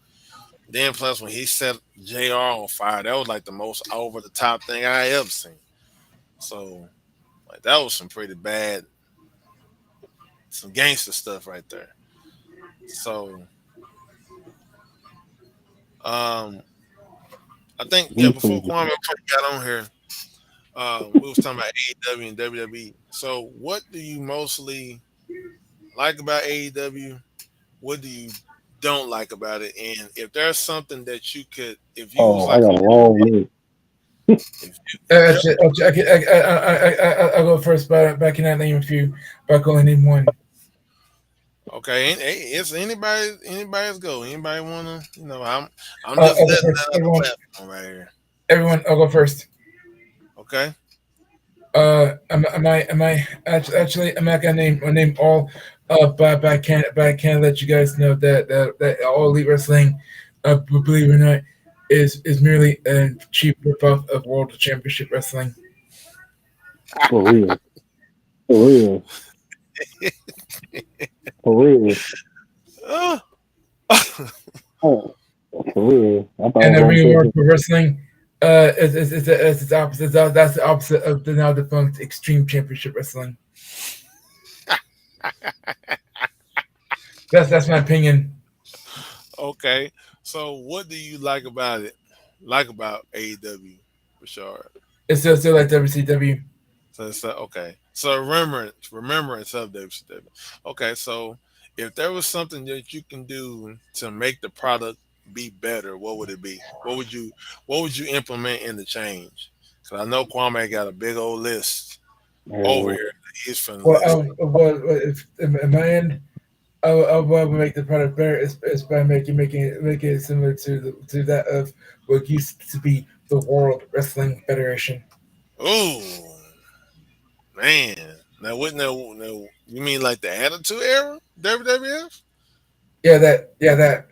Then plus when he set JR on fire, that was like the most over the top thing I ever seen. So like that was some pretty bad, some gangster stuff right there. So um I think yeah, before Kwame before he got on here, we was talking about AEW and WWE. So what do you mostly like about AEW? What do you don't like about it? And if there's something that you could, if you was Oh, I like got a long list. if there I'll go first, but I cannot name a few. But I can only name one. okay, hey, it's anybody's go. Anybody wanna, I'm just I'll go letting first. that other platform right here. Everyone, I'll go first. Okay, Am I actually I'm not gonna name all, but I can't let you guys know that All Elite Wrestling, believe it or not, is merely a cheap ripoff of World Championship Wrestling. For real. For real. For real. Oh. Oh, for real. I thought I And the was Ring of gonna Honor say Pro Wrestling, it's its opposite. That's the opposite of the now defunct Extreme Championship Wrestling. That's my opinion. Okay. So what do you like about it? Like about AEW, Rashard? It's still like WCW. So it's okay. So remembrance of WCW. Okay, so if there was something that you can do to make the product be better, what would it be? What would you implement in the change? Because I know Kwame got a big old list over man. here that he's finna Well, list. if in my end, I would make the product better is by making it similar to that of what used to be the World Wrestling Federation. Ooh, man. Now what? No. You mean like the Attitude Era, WWF? Yeah, that.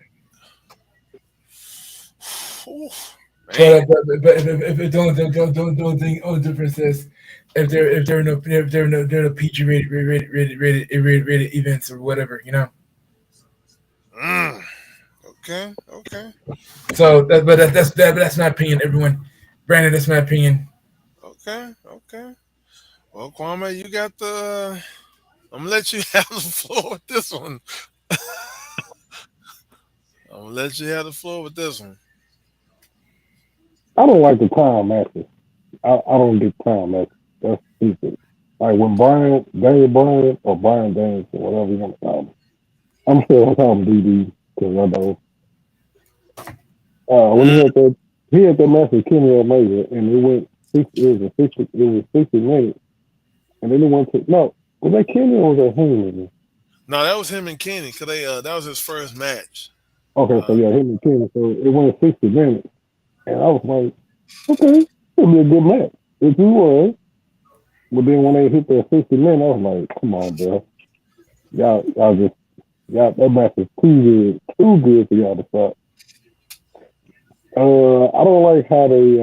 Ooh, But man. if the only thing only difference is if there are no PG rated events or whatever, you know. Mm, okay. Okay. But that's my opinion, everyone. Brandon, that's my opinion. Okay. Okay. Well, Kwame, you got the. I'm gonna let you have the floor with this one. I'm gonna let you have the floor with this one. I don't like the time matches. I don't get time matches. That's stupid. Like when Daniel Bryan or Brian Daniels or whatever you want to call him. I'm still gonna call him DD because I know when Mm, he had that match with Kenny Omega and it went it was 60 minutes and then it went to no was that Kenny or was that Heyman? no, that was him and Kenny. Cause that was his first match. Okay, so Uh, yeah, him and Kenny. So it went 60 minutes and I was like, okay, it'll be a good match. If you was, but then when they hit that 60 minutes, I was like, come on, bro, y'all just that match is too good for y'all to stop. I don't like how they.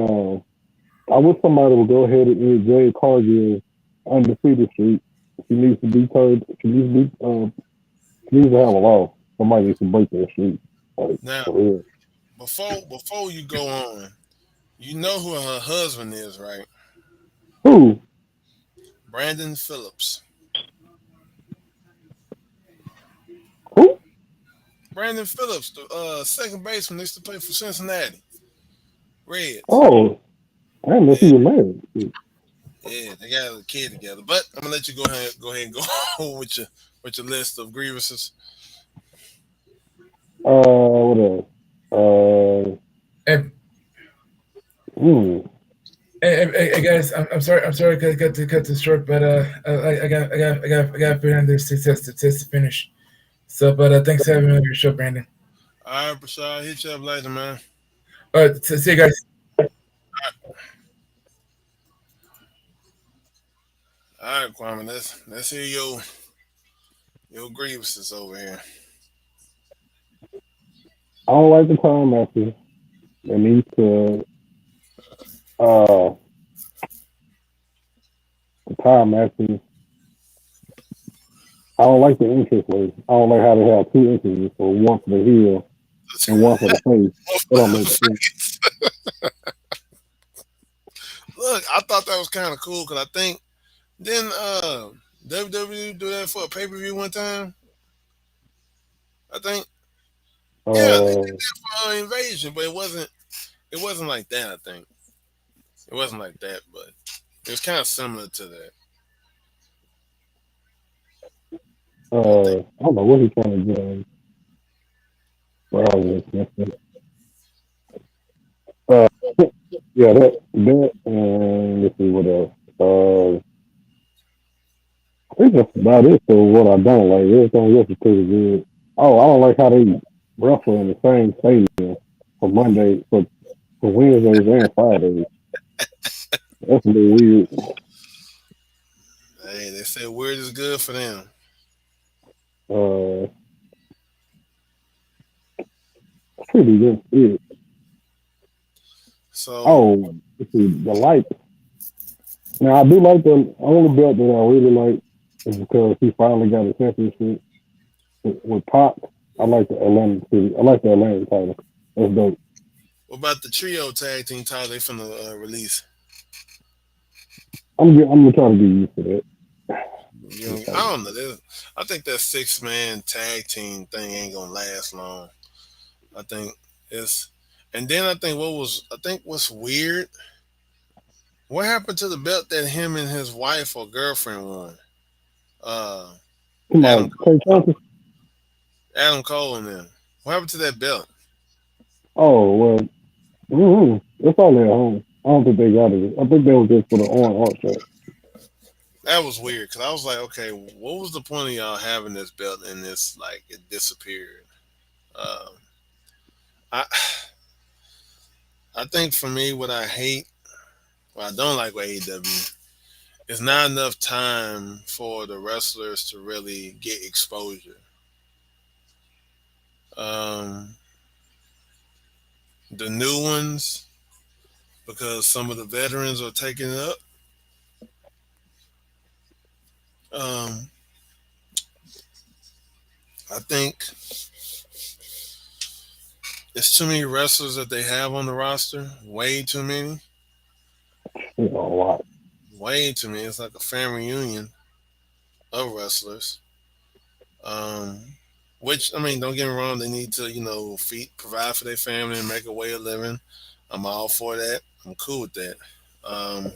I wish somebody would go ahead and end Jade Cargill's undefeated streak. She needs to be turned. She needs to have a loss. Somebody needs to break that streak. Like now, for real. before you go on, you know who her husband is, right? Who? Brandon Phillips. Who? Brandon Phillips, the second baseman, used to play for Cincinnati Reds. Oh, I didn't know she Yeah, was married. yeah, they got a kid together. But I'm gonna let you go ahead and go on with your list of grievances. What else? Uh, And, hmm. guys, I'm sorry to cut this short, but I got to put on this to finish. So, but thanks for having me on your show, Brandon. All right, Brashad, hit you up later, man. All right, see you guys. All right, Kwame, let's hear your grievances over here. I don't like the time matches. They need to. Uh, the time matches. I don't like the interest way. I don't like how they have two entrances, so one for the heel and one for the face. That don't make sense. Look, I thought that was kind of cool because I think didn't WWE do that for a pay per view one time? I think yeah, they did Uh, that for Invasion, but it wasn't like that. I think it wasn't like that, but it was kind of similar to that. I think. I don't know what he's trying to do. But I was listening. Uh, yeah, that, and let's see what else. I think that's about it for what I don't like. Everything else is pretty good. Oh, I don't like how they wrestle in the same stadium for Monday, for Wednesdays and Fridays. That's a little weird. Hey, they said weird is good for them. Uh, pretty good. It. So Oh, let's see, the light. Now I do like the only belt that I really like is because he finally got a championship with Pop. I like the Atlanta City. I like the Atlanta title. That's dope. what about the trio tag team title they from the release? I'm gonna try to get used to that. You know, I don't know. I think that 6 man tag team thing ain't gonna last long. I think it's, and then I think I think what's weird. What happened to the belt that him and his wife or girlfriend won? Uh, Come Adam on, Clay Thompson. Adam Cole and them. What happened to that belt? Oh well, it's probably at home. I don't think they got it. I think that was just for the on art show. That was weird because I was like, okay, what was the point of y'all having this belt and this like it disappeared? Um, I I think for me, what I don't like with AEW is not enough time for the wrestlers to really get exposure. Um, the new ones, because some of the veterans are taking it up. Um, I think it's too many wrestlers that they have on the roster. Way too many. You know, a lot. Way too many. It's like a family reunion of wrestlers. Um, which I mean, don't get me wrong. They need to, feed, provide for their family and make a way of living. I'm all for that. I'm cool with that. Um,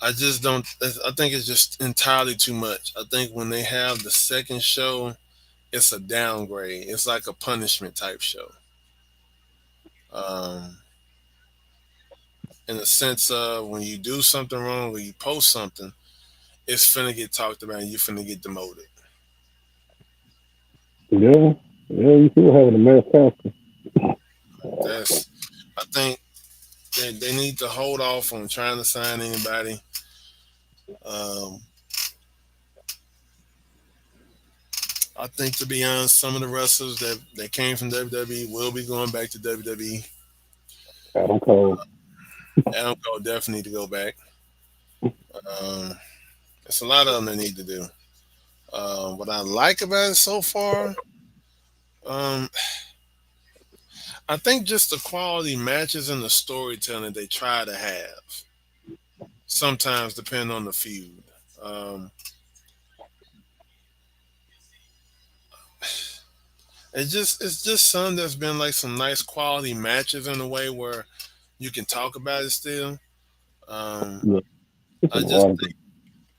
I just don't. I think it's just entirely too much. I think when they have the second show, it's a downgrade. It's like a punishment type show. Um, in the sense of when you do something wrong or you post something, it's finna get talked about and you finna get demoted. Yeah, yeah, you still having a mass casting. That's. I think they need to hold off on trying to sign anybody. Um, I think to be honest, some of the wrestlers that came from WWE will be going back to WWE. Adam Cole. Adam Cole definitely need to go back. Um, it's a lot of them that need to do. What I like about it so far, um, I think just the quality matches and the storytelling they try to have. Sometimes depend on the feud. Um, it's just some that's been like some nice quality matches in a way where you can talk about it still. Um, Yeah, it's a I just lot of good.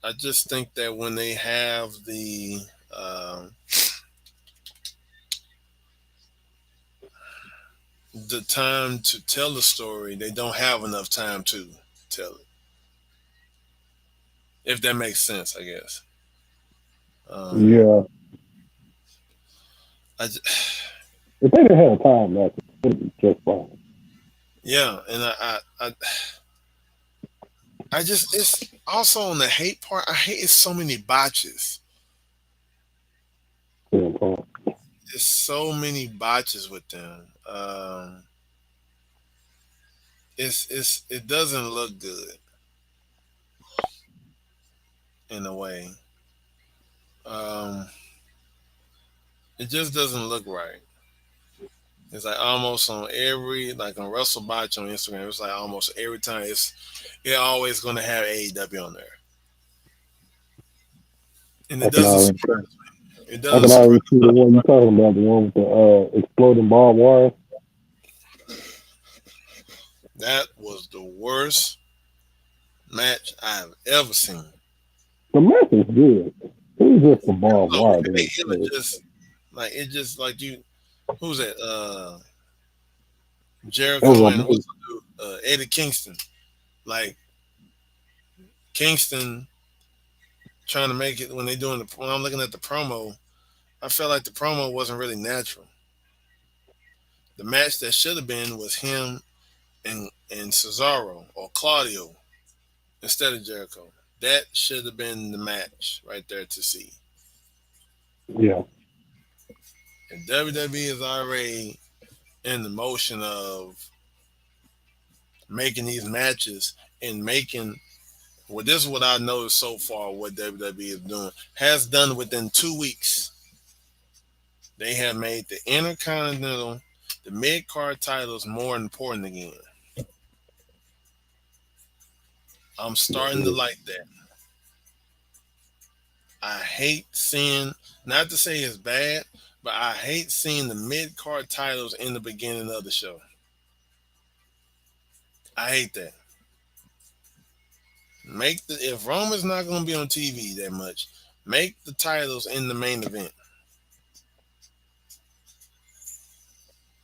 I just think that when they have um the time to tell the story, they don't have enough time to tell it. If that makes sense, I guess. Um, Yeah, I j- if they didn't have time, that's just fine. yeah, and I just it's also on the hate part. I hate it's so many botches. Yeah, fine. There's so many botches with them. It doesn't look good in a way. Um, it just doesn't look right. It's like almost on every like on Russell Botch on Instagram. It's like almost every time it always going to have AEW on there, and I can already, it I doesn't can surprise. already see the one you talking about, the one with the exploding barbed wire. That was the worst match I've ever seen. The match is good. It was just the barbed So wire that it was exploded. just like it just like you who's that? That was Jericho and amazing. what's the dude? Eddie Kingston. Like Kingston trying to make it when they doing when I'm looking at the promo, I felt like the promo wasn't really natural. The match that should have been was him and Cesaro or Claudio instead of Jericho. That should have been the match right there to see. Yeah, And WWE is already in the motion of making these matches and making well, this is what I noticed so far what WWE is doing. Has done within 2 weeks. They have made the Intercontinental, the mid card titles more important again. I'm yeah, starting to yeah. like that. I hate seeing, not to say it's bad, but I hate seeing the mid card titles in the beginning of the show. I hate that. Make the if Roman's not going to be on TV that much, make the titles in the main event.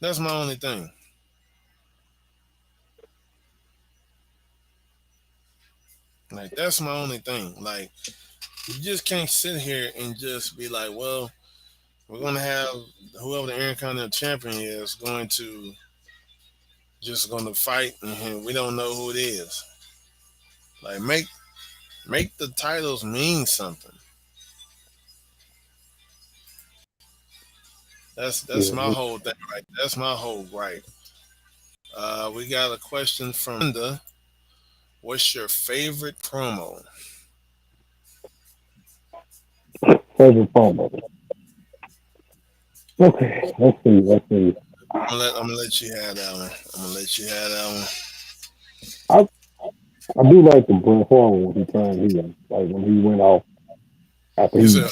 That's my only thing. Like that's my only thing. Like you just can't sit here and just be like, well, we're gonna have whoever the Intercontinental Champion is going to just gonna fight, and we don't know who it is. Like make the titles mean something. That's my Yeah. whole thing. Right, that's my whole gripe. We got a question from Linda. What's your favorite promo? Favorite promo. Okay, let's see. Let's see. I'm gonna let you have that one. I'm gonna let you have that one. I I do like the Bret Hart when he turned heel, like when he went off after You said,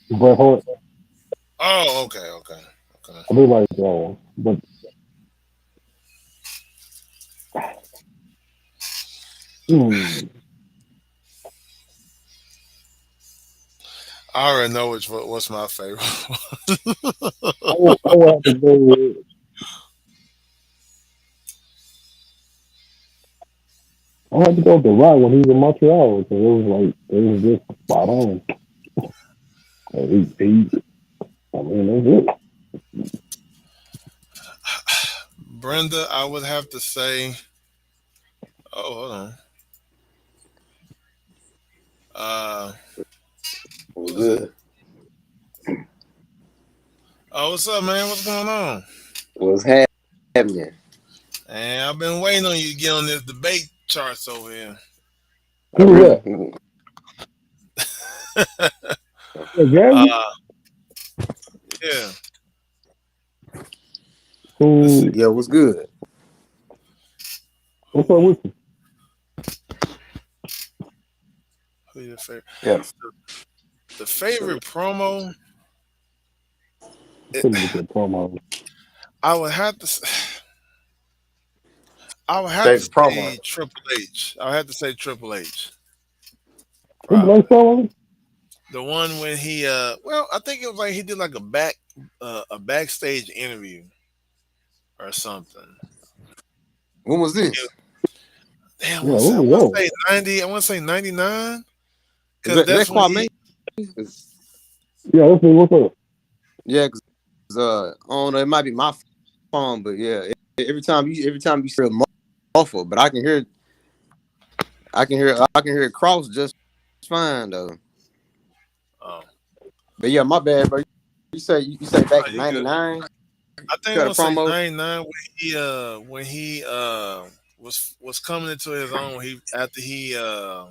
he Bret Hart. oh, okay, okay, okay. I do like that one, but hmm, I already know what's my favorite. I would have to go with I had to go with the Rock when he was in Montreal because it was like it was just spot on. I mean, that's it. Brenda, I would have to say. Oh, hold on. Uh, Was what is it? good. Oh, what's up, man? What's going on? Was happening. And I've been waiting on you to get on this debate charts over here. Who was that? Mm-hmm. Yeah, Gabby? Uh, yeah. Let's see. Who? Yeah, was good. What's up Who with you? who your favorite? Yeah. The favorite promo. It, Couldn't look at promo. I would have to. I would have to Favorite promo. say Triple H. I would have to say Triple H. Triple H Probably promo? the one when he. Well, I think it was like he did like a backstage interview or something. When was this? Damn, Yeah, I what want to was say 90. I want to say 99 Is because that that's when Kwame? he. 'Cause- that? Yeah, let's see what's up. Yeah, because I don't know, it might be my phone, but yeah, every time you say muffled, but I can hear it cross just fine though. Oh, But yeah, my bad, bro. You say back oh, in you good? '99, I think I cut a want to say promo. 99 when he was coming into his own. He after he I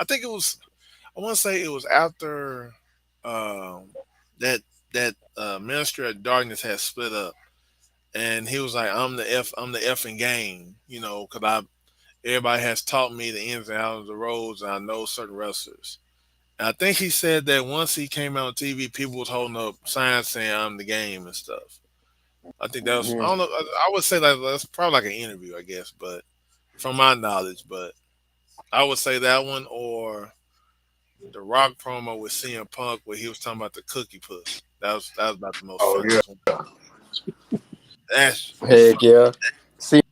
think it was. I want to say it was after um that Ministry of Darkness had split up, and he was like, I'm the effing game," because everybody has taught me the ins and outs of the roads, and I know certain wrestlers. And I think he said that once he came out on TV, people was holding up signs saying I'm the game and stuff. I think that was, I Mhm. don't know. I would say that's probably like an interview, I guess, but from my knowledge, but I would say that one or the Rock promo with CM Punk where he was talking about the cookie puss. That was about the most Oh yeah. funniest one. That's Heck yeah. CM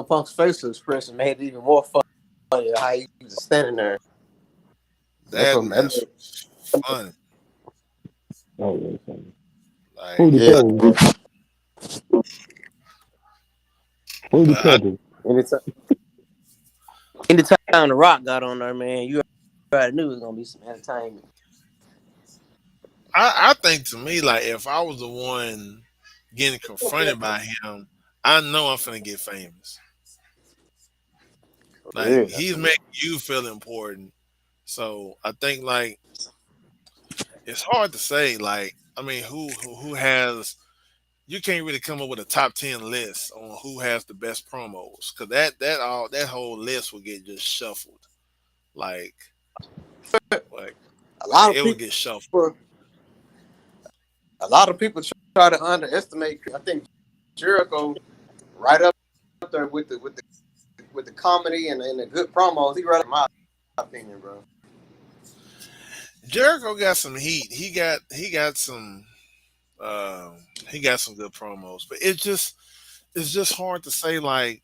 Punk's facial expression made it even more funny how he was just standing there. That's that what that mess made, was funny. Oh, yeah, something. Who Like, the yeah. cover? Who the but cover? Anytime, Anytime the Rock got on there, man, you already knew it was gonna be some entertainment. I think to me, like if I was the one getting confronted by him, I know I'm finna get famous. Like Yeah. he's making you feel important. So I think like it's hard to say. Like I mean, who has you can't really come up with a top 10 list on who has the best promos because that whole list will get just shuffled. Like like A lot of it would get shuffled. people, a lot of people try to underestimate. I think Jericho right up there with the comedy and the good promos. He right up my opinion, bro. Jericho got some heat. He got some uh, he got some good promos, but it's just hard to say. Like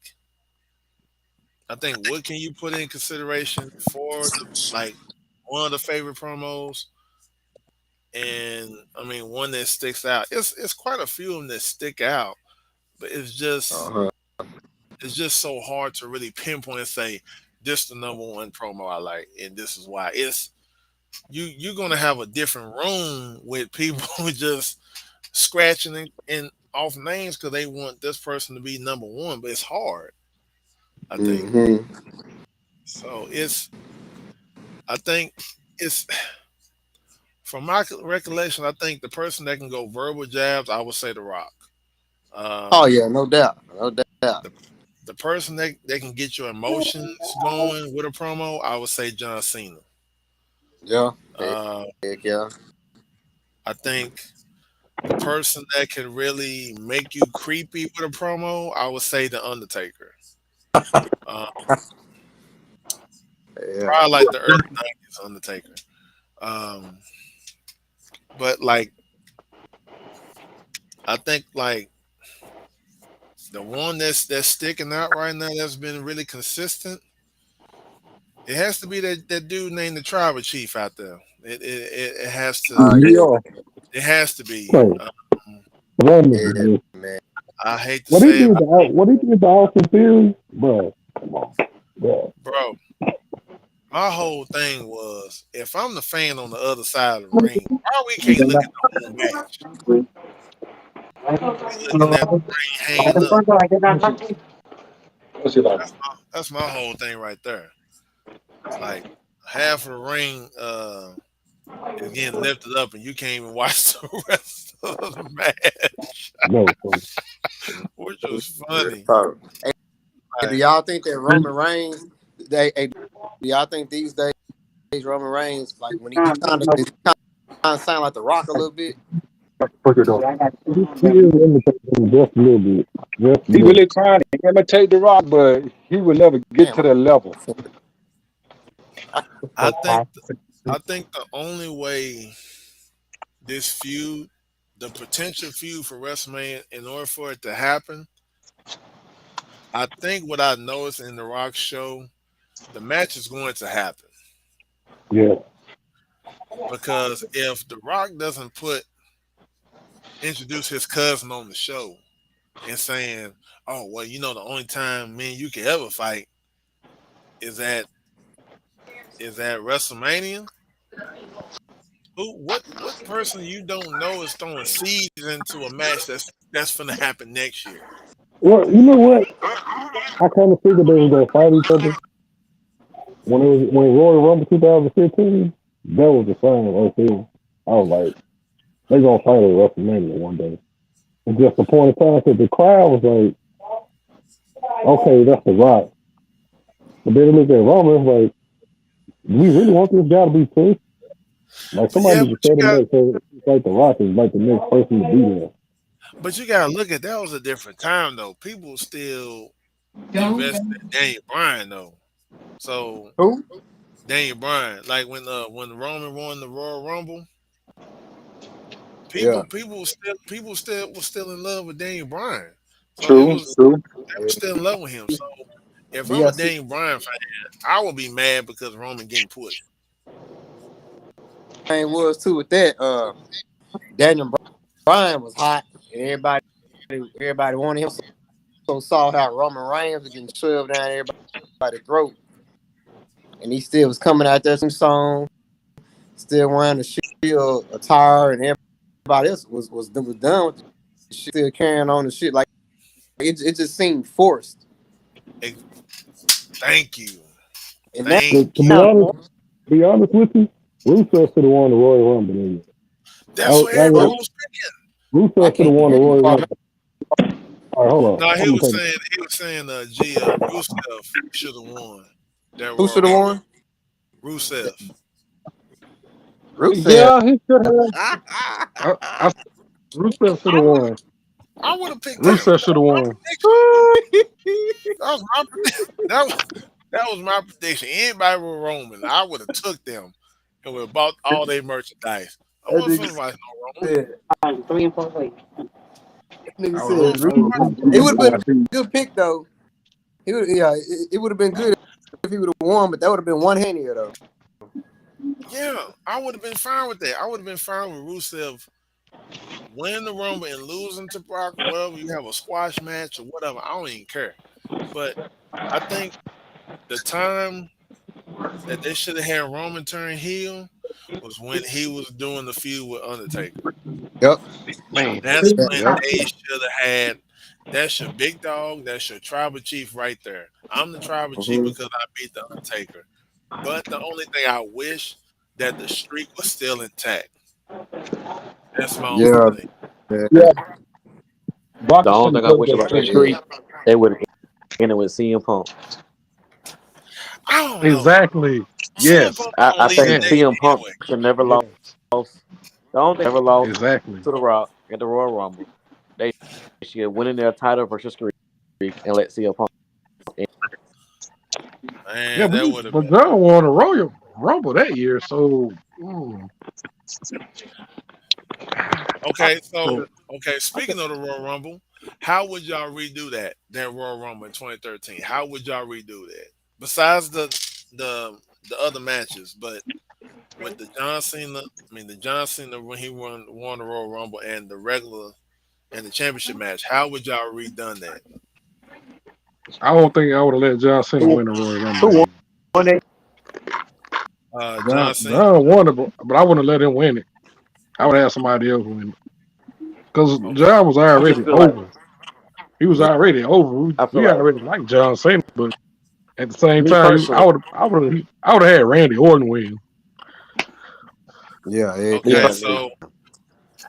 I think what can you put in consideration for the like one of the favorite promos, and I mean one that sticks out. It's quite a few of them that stick out, but Uh-huh. it's just so hard to really pinpoint and say this the number one promo I like, and this is why. It's you're gonna have a different room with people just scratching and off names because they want this person to be number one, but it's hard. I think Mm-hmm. so. I think it's from my recollection. I think the person that can go verbal jabs, I would say The Rock. Oh Um, yeah, no doubt, no doubt. the the person that can get your emotions going with a promo, I would say John Cena. Yeah, Uh, heck yeah. I think the person that can really make you creepy with a promo, I would say The Undertaker. Uh, Yeah. Probably like the early '90s Undertaker. Um, but like I think like the one that's sticking out right now that's been really consistent. It has to be that dude named the Tribal Chief out there. It has to Yeah, Yeah, it has to be. So, Roman yeah, is man. I hate to what he say it, did to what he did to Austin Theory, bro. Come on, bro. bro. My whole thing was if I'm the fan on the other side of the ring, why we can't look at the whole match? We looking at the ring hanging up. what's it like? That's my whole thing right there. Like half of the ring is getting lifted up and you can't even watch the rest of the match, No, so which was Real funny. talk. Hey, do Like, y'all think that Roman Reigns? Do y'all think these days Roman Reigns, like when he kind of sound like the Rock a little bit? What you doing? he is imitating just a little bit, just a He little. really trying to imitate The Rock, but he will never get Damn, to that level. I think I think the only way this feud, the potential feud for WrestleMania, in order for it to happen, I think what I noticed in the Rock show, the match is going to happen Yeah, because if the Rock doesn't introduce his cousin on the show and saying, "Oh well, the only time me and you can ever fight is at WrestleMania." What person you don't know is throwing seeds into a match that's gonna happen next year? well, you know what? I kind of figured they was gonna fight each other when Royal Rumble 2015. That was the sign right there. I was like, they gonna fight at WrestleMania one day. And just the point of time that the crowd was like, okay, that's the Rock. But then they look at Roman like, do we really want this guy to be first? Like Yeah, somebody but just set him up so it's like the Rock is like the next person to be there. you gotta look at that was a different time though. People still invested in Daniel Bryan though. So Who? Daniel Bryan, like when Roman won the Royal Rumble, Yeah, people still was still in love with Daniel Bryan. So True, true. they were still in love with him. So if I'm yeah. a Daniel Bryan fan, I would be mad because Roman getting pushed. Thing was too with that. Daniel Bryan was hot, and everybody wanted him. So saw how Roman Reigns was getting shoved down everybody's throat. and he still was coming out there some song, still wearing the Shield attire, and everybody else was done with the shit, still carrying on the shit. Like it just seemed forced. Thank you. And now, Thank To you. be honest with you, Rusev should have won the Royal Rumble. Anyway. That's what I everybody would. bro, was thinking. I Rusev should have can't won hear the you, Royal Paul. Rumble. All right, hold on. No, I'm gonna take. he was saying, Rusev should have won that Who Royal should have Rumble. won? Rusev. Rusev. Yeah, he should have. I Rusev should have I would won. I would have picked him. Rusev That should have was my won. prediction. That was my prediction. That was my prediction. Anybody with Roman, I would have took them and would have bought all their merchandise. I That wasn't nigga finna watch no Roman. said, Like 3 and 4 weeks. that nigga I I would have. said, wasn't I finna would watch. have. it would have I been think a good pick though. It would have been good if he would have won, but that would have been one handed though. Yeah, I would have been fine with that. I would have been fine with Rusev winning the Rumble and losing to Brock or whatever. You have a squash match or whatever. I don't even care. But I think the time that they should have had Roman turn heel was when he was doing the feud with Undertaker. Yep. Man. That's when Yep. they should have had. That's your big dog. That's your tribal chief right there. I'm the tribal chief Mhm. because I beat the Undertaker. But the only thing I wish that the streak was still intact. That's my only Yeah. thing. Yeah. yeah, Brock The only shouldn't thing I have played wish that about the streak. streak, they would have ended with CM Punk. I don't know. Exactly. CM Yes. Punk not I gonna leave the think Yes. CM name Punk anyway. should never Yes. lost. The only thing ever lost Exactly. to The Rock at the Royal Rumble. They should win in their title versus streak and let CM Punk. Yeah, Man, that would have but been John won a Royal Rumble that year, so okay. so Okay, speaking of the Royal Rumble, how would y'all redo that Royal Rumble in 2013? How would y'all redo that? Besides the the other matches, but with the John Cena, the John Cena when he won the Royal Rumble and the regular and the championship match, how would y'all redone that? I don't think I would have let John Cena Who, win the Royal Rumble that who year. won that? John John, Cena. John won it, but I wouldn't have let him win it. I would have somebody else win it because Okay. John was I just already feel like over. He was Yeah. already over. We, I feel we like already liked John Cena, but at the same me time, personally, I would have had Randy Orton win. Yeah. me Okay, personally,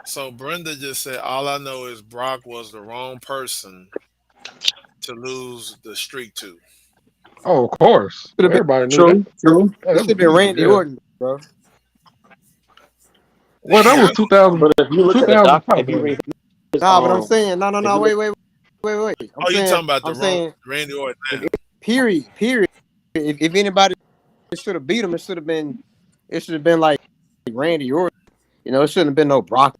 so Brenda just said all I know is Brock was the wrong person to lose the streak to. Oh, of course, Should have been. everybody knew that. True, true. Yeah, It that should have was been easy. Randy Yeah. Orton, bro. Well, that Dang, I was don't know. 2000, but if you look at the doc, if you 2005. read his Nah, but I'm saying, if no. you look, Wait. Oh, you talking about the I'm wrong saying, Randy Orton if now? period. If anybody should have beat him, it should have been like Randy Orton. You know, it shouldn't have been no Brock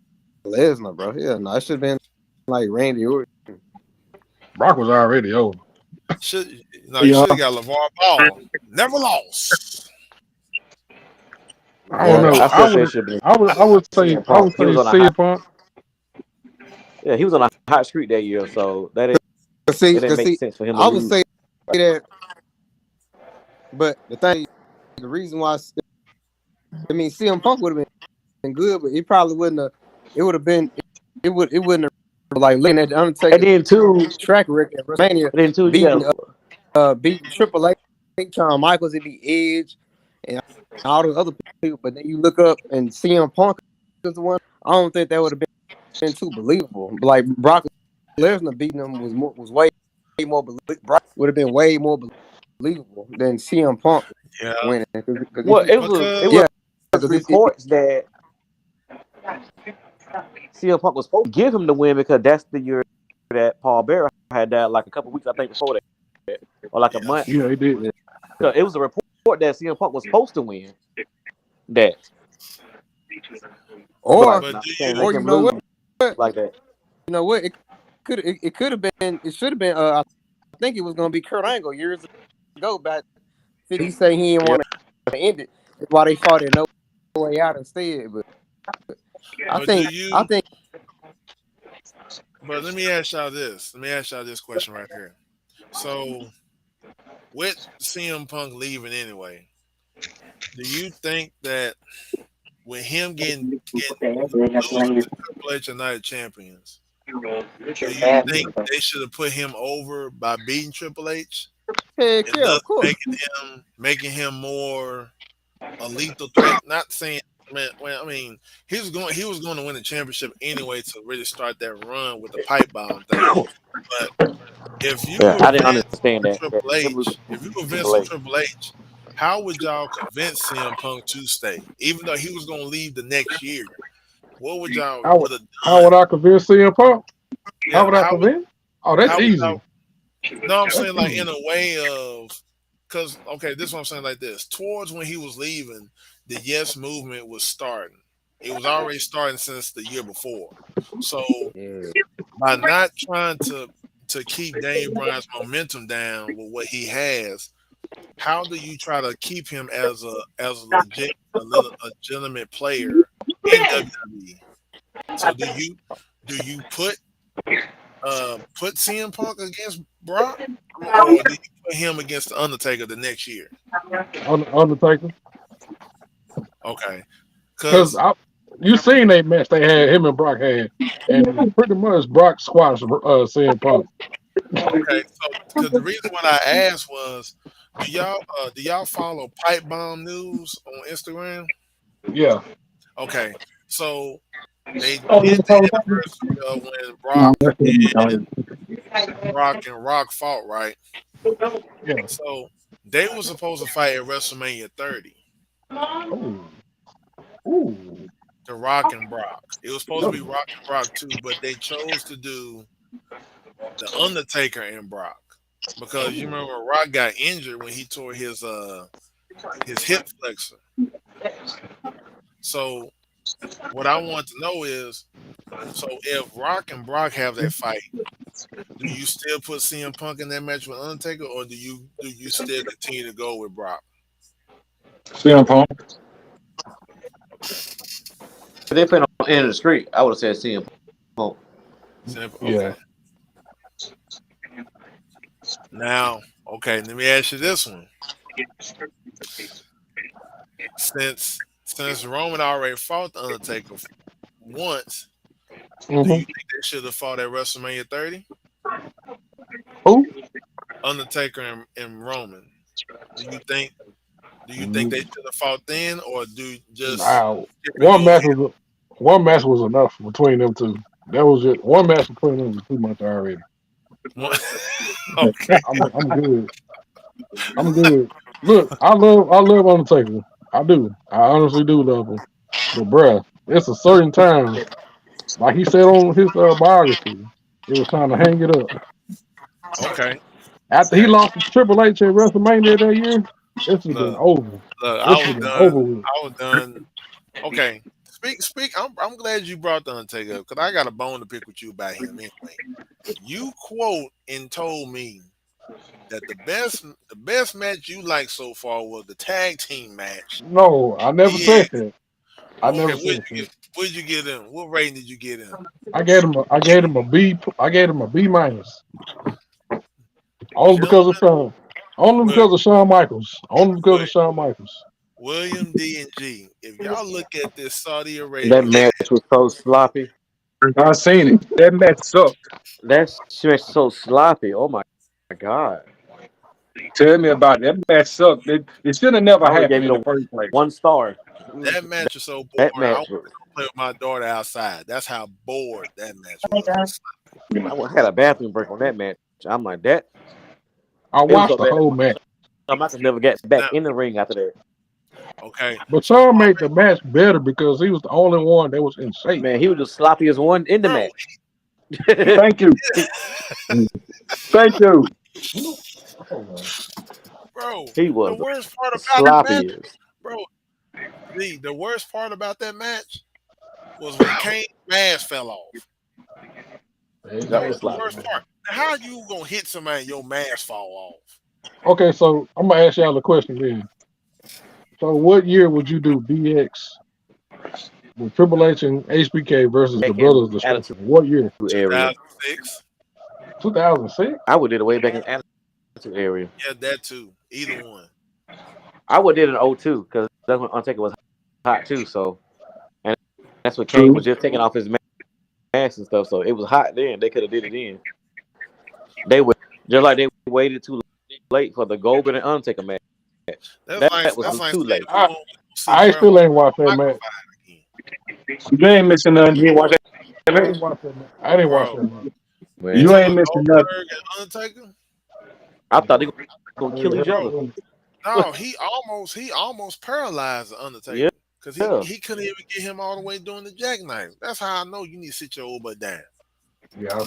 Lesnar, bro. Yeah, no, it should have been like Randy Orton. Brock was already over. Should no, you Yeah, should have got LeVar Ball. Never lost. I don't Yeah, LeVar know. I Ball. still say it should have been CM I Punk. would He was say on a CM Punk. yeah, he was on a hot streak that year, so that it didn't make see, sense for him to I would lose. say that, but the reason why, CM Punk would have been good, but it probably wouldn't have. It would have been. It wouldn't have like looking at the And Undertaker then two, track record at WrestleMania, and then two, you beating got beating Triple H, Shawn Michaels, it be Edge, and all the other people. But then you look up and CM Punk is the one. I don't think that would have been too believable. Like Brock Lesnar beating him was way more believable. Brock would have been way more believable than CM Punk Yeah, winning. Cause well, it because yeah, was because reports that CM Punk was supposed to give him the win because that's the year that Paul Bearer had died, like a couple weeks, I think, before that, or like a yeah, month. Yeah, he did. So it was a report that CM Punk was supposed to win that, or but but do you can't you? make you him know what, lose like that. you know what, it could have been, it should have been. I think it was gonna be Kurt Angle years ago. Back, he say he didn't Yeah, want to end it. That's why they fought it No Way Out instead. But I But do think I you? think But let me ask y'all this. Let me ask y'all this question right here. So with CM Punk leaving anyway, Do you think that with him losing to Triple H and Night of Champions, do you think they should have put him over by beating Triple H Heck and yeah, thus of course. making him more a lethal threat? Not saying, man. Well, I mean, he was going to win the championship anyway to really start that run with the pipe bomb thing. But if you Yeah, were I didn't Vince understand or that. Triple Him losing H, to if you were Vince Triple or H. Triple H, how would y'all convince CM Punk to stay, even though he was going to leave the next year? What would y'all How would have how would done? I convince CM Punk? How Yeah, would I convince? Oh, that's how would easy. y'all? No, I'm That's saying like easy. in a way of, because okay, this is what I'm saying like this. Towards when he was leaving, the Yes movement was starting. It was already starting since the year before. So Yeah. by not trying to keep Daniel Bryan's momentum down with what he has, how do you try to keep him as a legitimate player in WWE? So do you put CM Punk against Brock, or do you put him against the Undertaker the next year? Undertaker. Okay, Because because you seen that match they had, him and Brock had, and pretty much Brock squashed CM Punk. okay, so because the reason why I asked was, do y'all follow Pipe Bomb News on Instagram? Yeah. Okay, so they did the anniversary of when Brock and Rock fought, right? Yeah. So they were supposed to fight at WrestleMania 30, Ooh. Ooh. the Rock and Brock. It was supposed to be Rock and Brock too, but they chose to do the Undertaker and Brock because you remember Rock got injured when he tore his hip flexor. So what I want to know is, so if Rock and Brock have that fight, do you still put CM Punk in that match with Undertaker, or do you still continue to go with Brock? CM Punk. If they played on End of the Street, I would have said CM Punk. Yeah. Okay. Now, okay, let me ask you this one. Since Roman already fought the Undertaker once, do Mm-hmm. you think they should have fought at WrestleMania 30? Who? Undertaker and Roman. Do you think they should have fought then, or do just Wow. get One renewed? match was one match was enough between them two. That was it. One match between them was too much already. Okay. I'm good. I'm good. Look, I love Undertaker. I do. I honestly do love him. But bruh, it's a certain time, like he said on his biography, it was time to hang it up. Okay. After he Okay. lost to Triple H at WrestleMania that year, this has been Look, over. look. This I has was been done. over with. I was done. Okay. Speak. I'm glad you brought the Undertaker up because I got a bone to pick with you about him anyway. You quote and told me that the best match you like so far was the tag team match. No, I never Yeah. said that. I Okay. never What did said you that. get? What did you get in? What rating did you get in? I gave him a B. I gave him a B minus. Only because of Gentlemen, Shawn. Only look, because of Shawn Michaels. Only because look, of Shawn Michaels. William D and G. If y'all look at this Saudi That Arabia match was so sloppy. I seen it. That match sucked. That match so sloppy. Oh my god. Tell me about it. That match sucked. It should have never I would have happened gave in it the a first place. 1 star. that match was so That boring. I match want was. to go play with my daughter outside. That's how bored that match was. Had a bathroom break on that match. I'm like that. I It was so watched the bad. whole match. I could never get back Now, in the ring after that. okay, But Shawn made the match better because he was the only one that was in shape. Man, he was just sloppy as one in the bro, match. Thank you. Thank you. bro. He The was worst part the about the match, sloppiest. bro. The worst part about that match was when Kane's mask fell off. That That was was the sloppy. worst part. Now, how you gonna hit somebody and your mask fall off? Okay, so I'm gonna ask y'all a question then. So what year would you do DX with Triple H and HBK versus the Back in Brothers attitude Destruction? What year? area. 2006. 2006. I would do it way back in attitude area. Yeah, that too. Either one. I would did in 02 because that's when Undertaker was hot too. So and that's when Kane was True. just taking off his mask and stuff. So it was hot then. They could have did it then. They would just like they waited too late for the Goldberg and Undertaker match. That's That like was saying too late. we won't see I Bret still Hart ain't watched that Michael match. fight again. You ain't missing nothing. You didn't watch that I match? didn't watch that match. I didn't watch Bro, that match. you Man, You talking ain't about missing nothing. Goldberg and Undertaker? I thought they were gonna kill Yeah, each other. No, he almost paralyzed the Yeah, Undertaker because he couldn't even get him all the way doing the jackknife. That's how I know you need to sit your old butt down. yeah.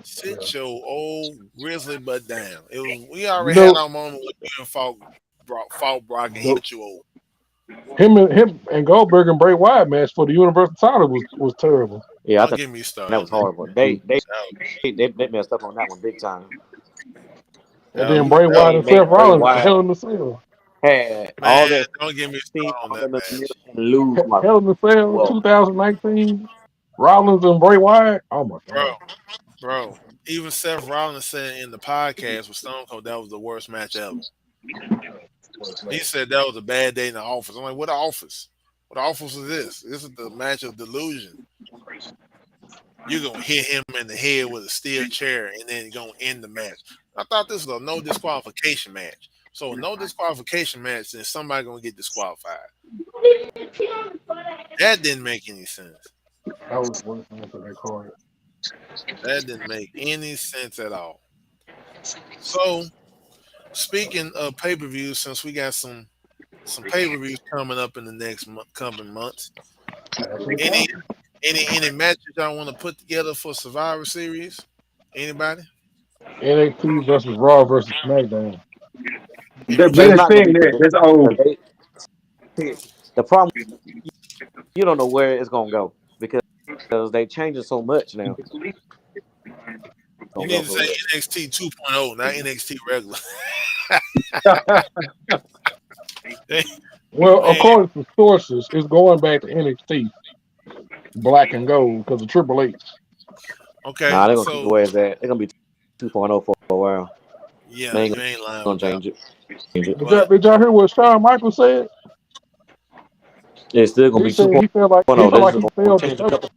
Sit your old grizzly butt down. We You already had know, our moment when you and fought Brock and he the, put you old. him and Goldberg and Bray Wyatt match for the Universal title was terrible. yeah. I Don't thought get me that started was on that. horrible. They they That they, they messed up on that one big time. And that then was, You Bray that Wyatt was can't and make Seth Bray Rollins Wyatt Hell in the Cell. had man. all that Don't get me team started on all that in the match, middle and lose my Hell in the Cell well. 2019. Rollins and Bray Wyatt. Oh my bro. god. Bro, even Seth Rollins said in the podcast with Stone Cold that was the worst match ever. He said that was a bad day in the office. I'm like, what office? What office is this? This is the match of delusion. You're gonna hit him in the head with a steel chair and then you're gonna end the match. I thought this was a no disqualification match. So a no disqualification match, then somebody gonna get disqualified. That didn't make any sense. That was the worst match of that card. That didn't make any sense at all. So speaking of pay per views, since we got some pay per views coming up in the next coming months, any any matches y'all want to put together for Survivor Series? Anybody? NXT versus Raw versus SmackDown. They've It's been NXT. not gonna saying be that. good. That's old. The problem you don't know where it's gonna go because they changing so much now. You Gonna need go to for say real. NXT 2.0, not NXT regular. they, Well, they, according to sources, it's going back to NXT Black and Gold because of Triple H. okay, Nah, they're gonna keep it so where it's at. They're gonna be 2.0 for a while. yeah, They ain't you ain't lying gonna with that. change it. Change it. But Did y'all hear what Shawn Michaels said? It's still gonna He be said 2.0. They're just he gonna failed the change a test. couple.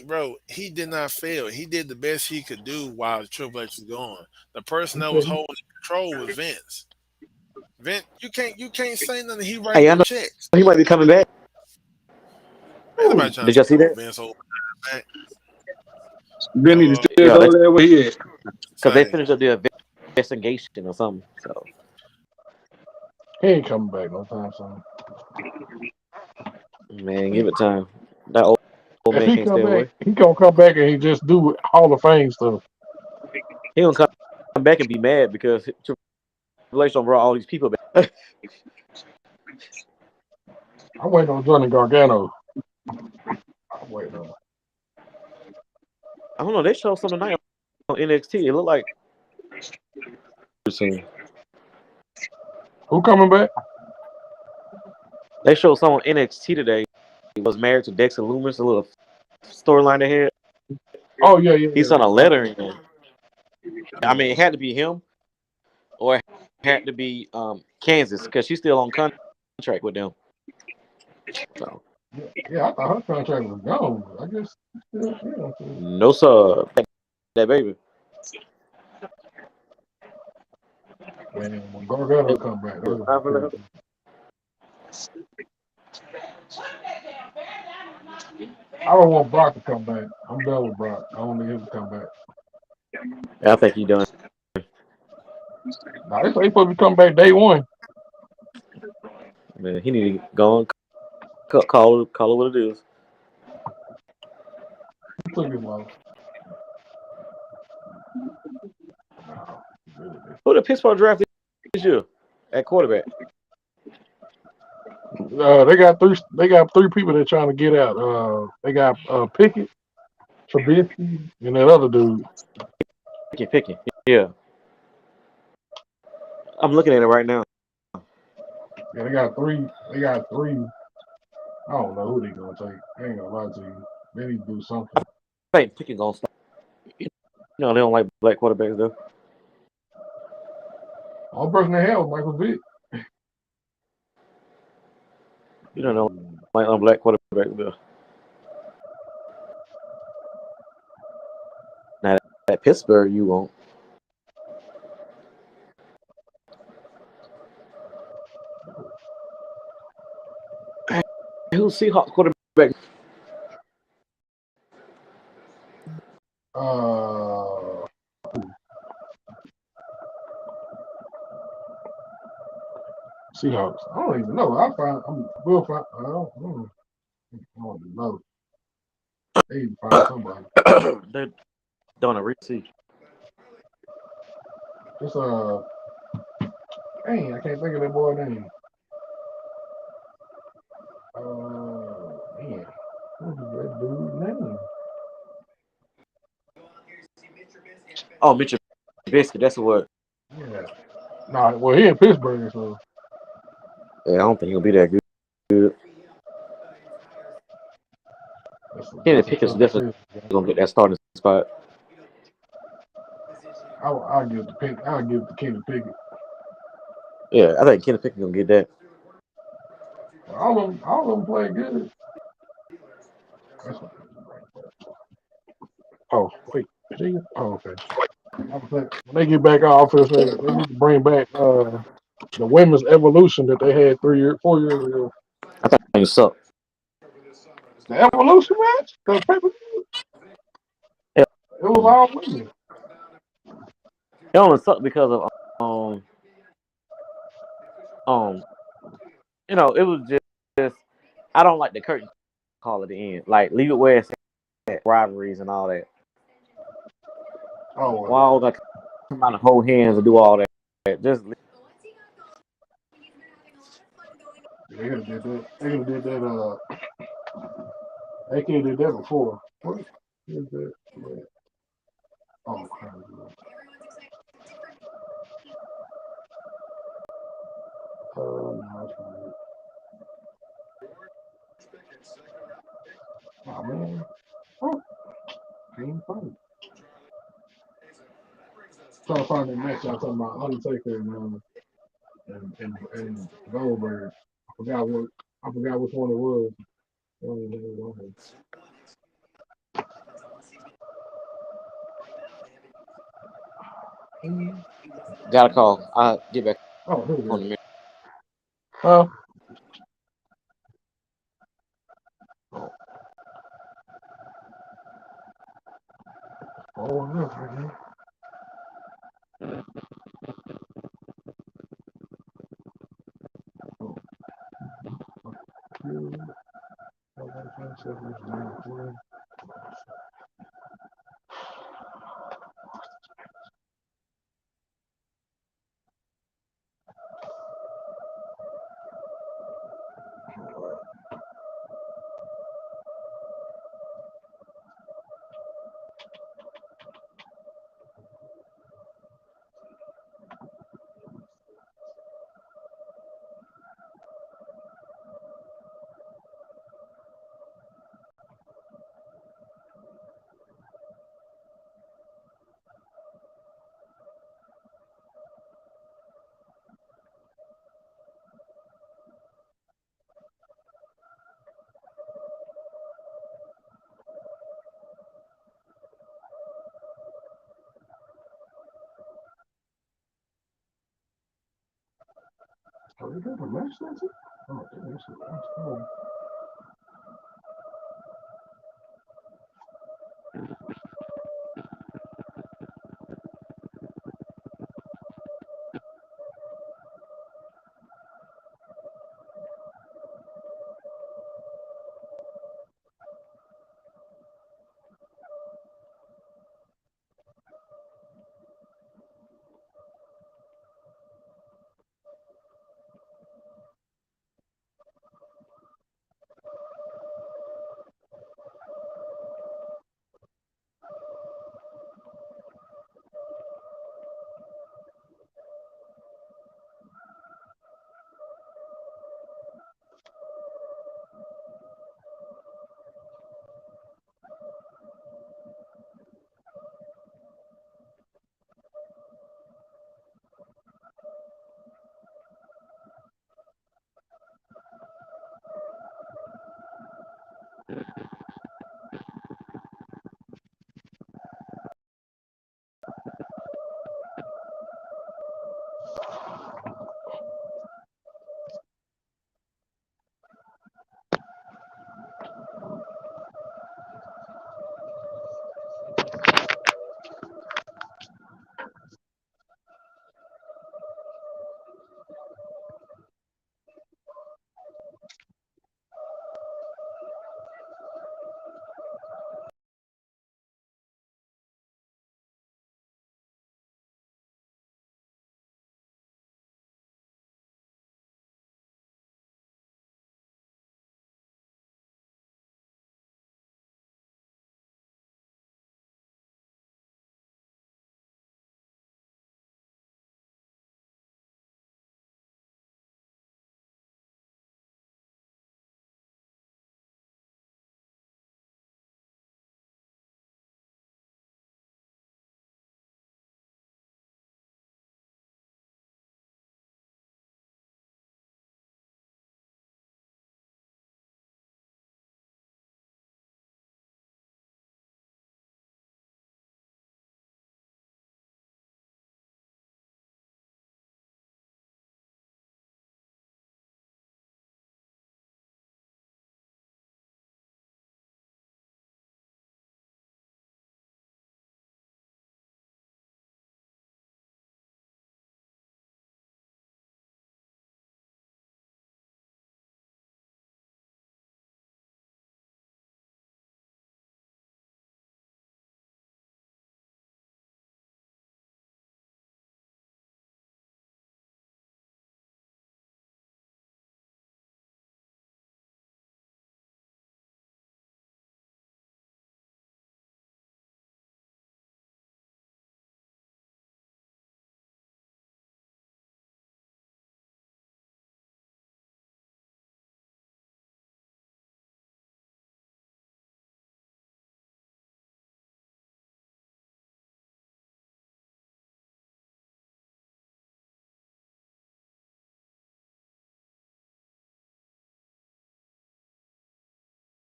bro, he did not fail. He did the best he could do while Triple H was gone. The person He that was said holding control was Vince. Vince, you can't say nothing. He write Hey, I them know checks. he might be coming back. Ain't nobody trying Did to y'all see see no that? Vince over back. Then need to still Yeah, go there where he at. because they Say, finished up the investigation or something. So he ain't coming back no time soon. man, give it time. That old If man he can't come stay back, away. he gonna come back and he just do Hall of Fame stuff. He gonna come back and be mad because Triple H done brought all these people back. I'm waiting on Johnny Gargano. I'm waiting on. I don't know. They showed something tonight on NXT. It looked like soon. Who coming back? They showed someone on NXT today. He was married to Dexter Loomis. A little storyline they had. Oh yeah. He sent a letter in. I mean, it had to be him, or it had to be Kansas because she's still on contract with them. So Yeah, I thought her contract was gone. I guess. Yeah. no sir, that baby. Man, when Gargano come back, that's gonna be crazy. I don't want Brock to come back. I'm done with Brock. I don't need him to come back. I think he done. Now they say he supposed to come back day one. Man, he need to go on, call it what it is. He took his loss. Who the Pittsburgh draft this year at quarterback? They got three. They got three people they're trying to get out. They got Pickett, Trubisky, and that other dude. Picking. Yeah, I'm looking at it right now. Yeah, they got three. They got three. I don't know who they gonna take. I ain't gonna lie to you. They need to do something. I think Picking gonna start. You know they don't like black quarterbacks though. All person they have was Michael Vick. You don't know, like on black quarterback, Bill. Now at Pittsburgh, you won't. Who's Seahawks quarterback? Uh, Seahawks. I don't even know. We'll find. I don't even know. They need to find somebody. They're doing a receipt. It's dang, I can't think of that boy's name. Man, what is that dude's name? Oh, Mitchell Biscuit. That's what. Yeah. Nah, well, he in Pittsburgh, so Yeah, I don't think he'll be that good. Kenny that's a Pickett's tough definitely decision. gonna get that starting spot. I'll give the pick. I'll give the Kenny Pickett. Yeah, I think Kenny Pickett gonna get that. All of them play good. That's what, oh wait, oh okay. I was like, when they get back on offense, they need to bring back the women's evolution that they had 4 years ago. I think it suck. The evolution match, the paper, Yeah, it was all women. it only sucked because of um um it was just I don't like the curtain call at the end. Like leave it where it's at, rivalries and all that. Oh, Why all got to come out and hold hands and do all that? Just they could have did that. They could have did that. They could have did that before. What is that? Yeah. Oh, crap. No, that's not it. Oh man. Oh, can't find it. Trying to find that match y'all talking about Undertaker and Goldberg. I forgot which one it was. got a call. I'll get back Oh, here it on is. the minute. Oh, no, right here. Oh, here. Are we doing a match that's it? Oh, that's it. That's cool.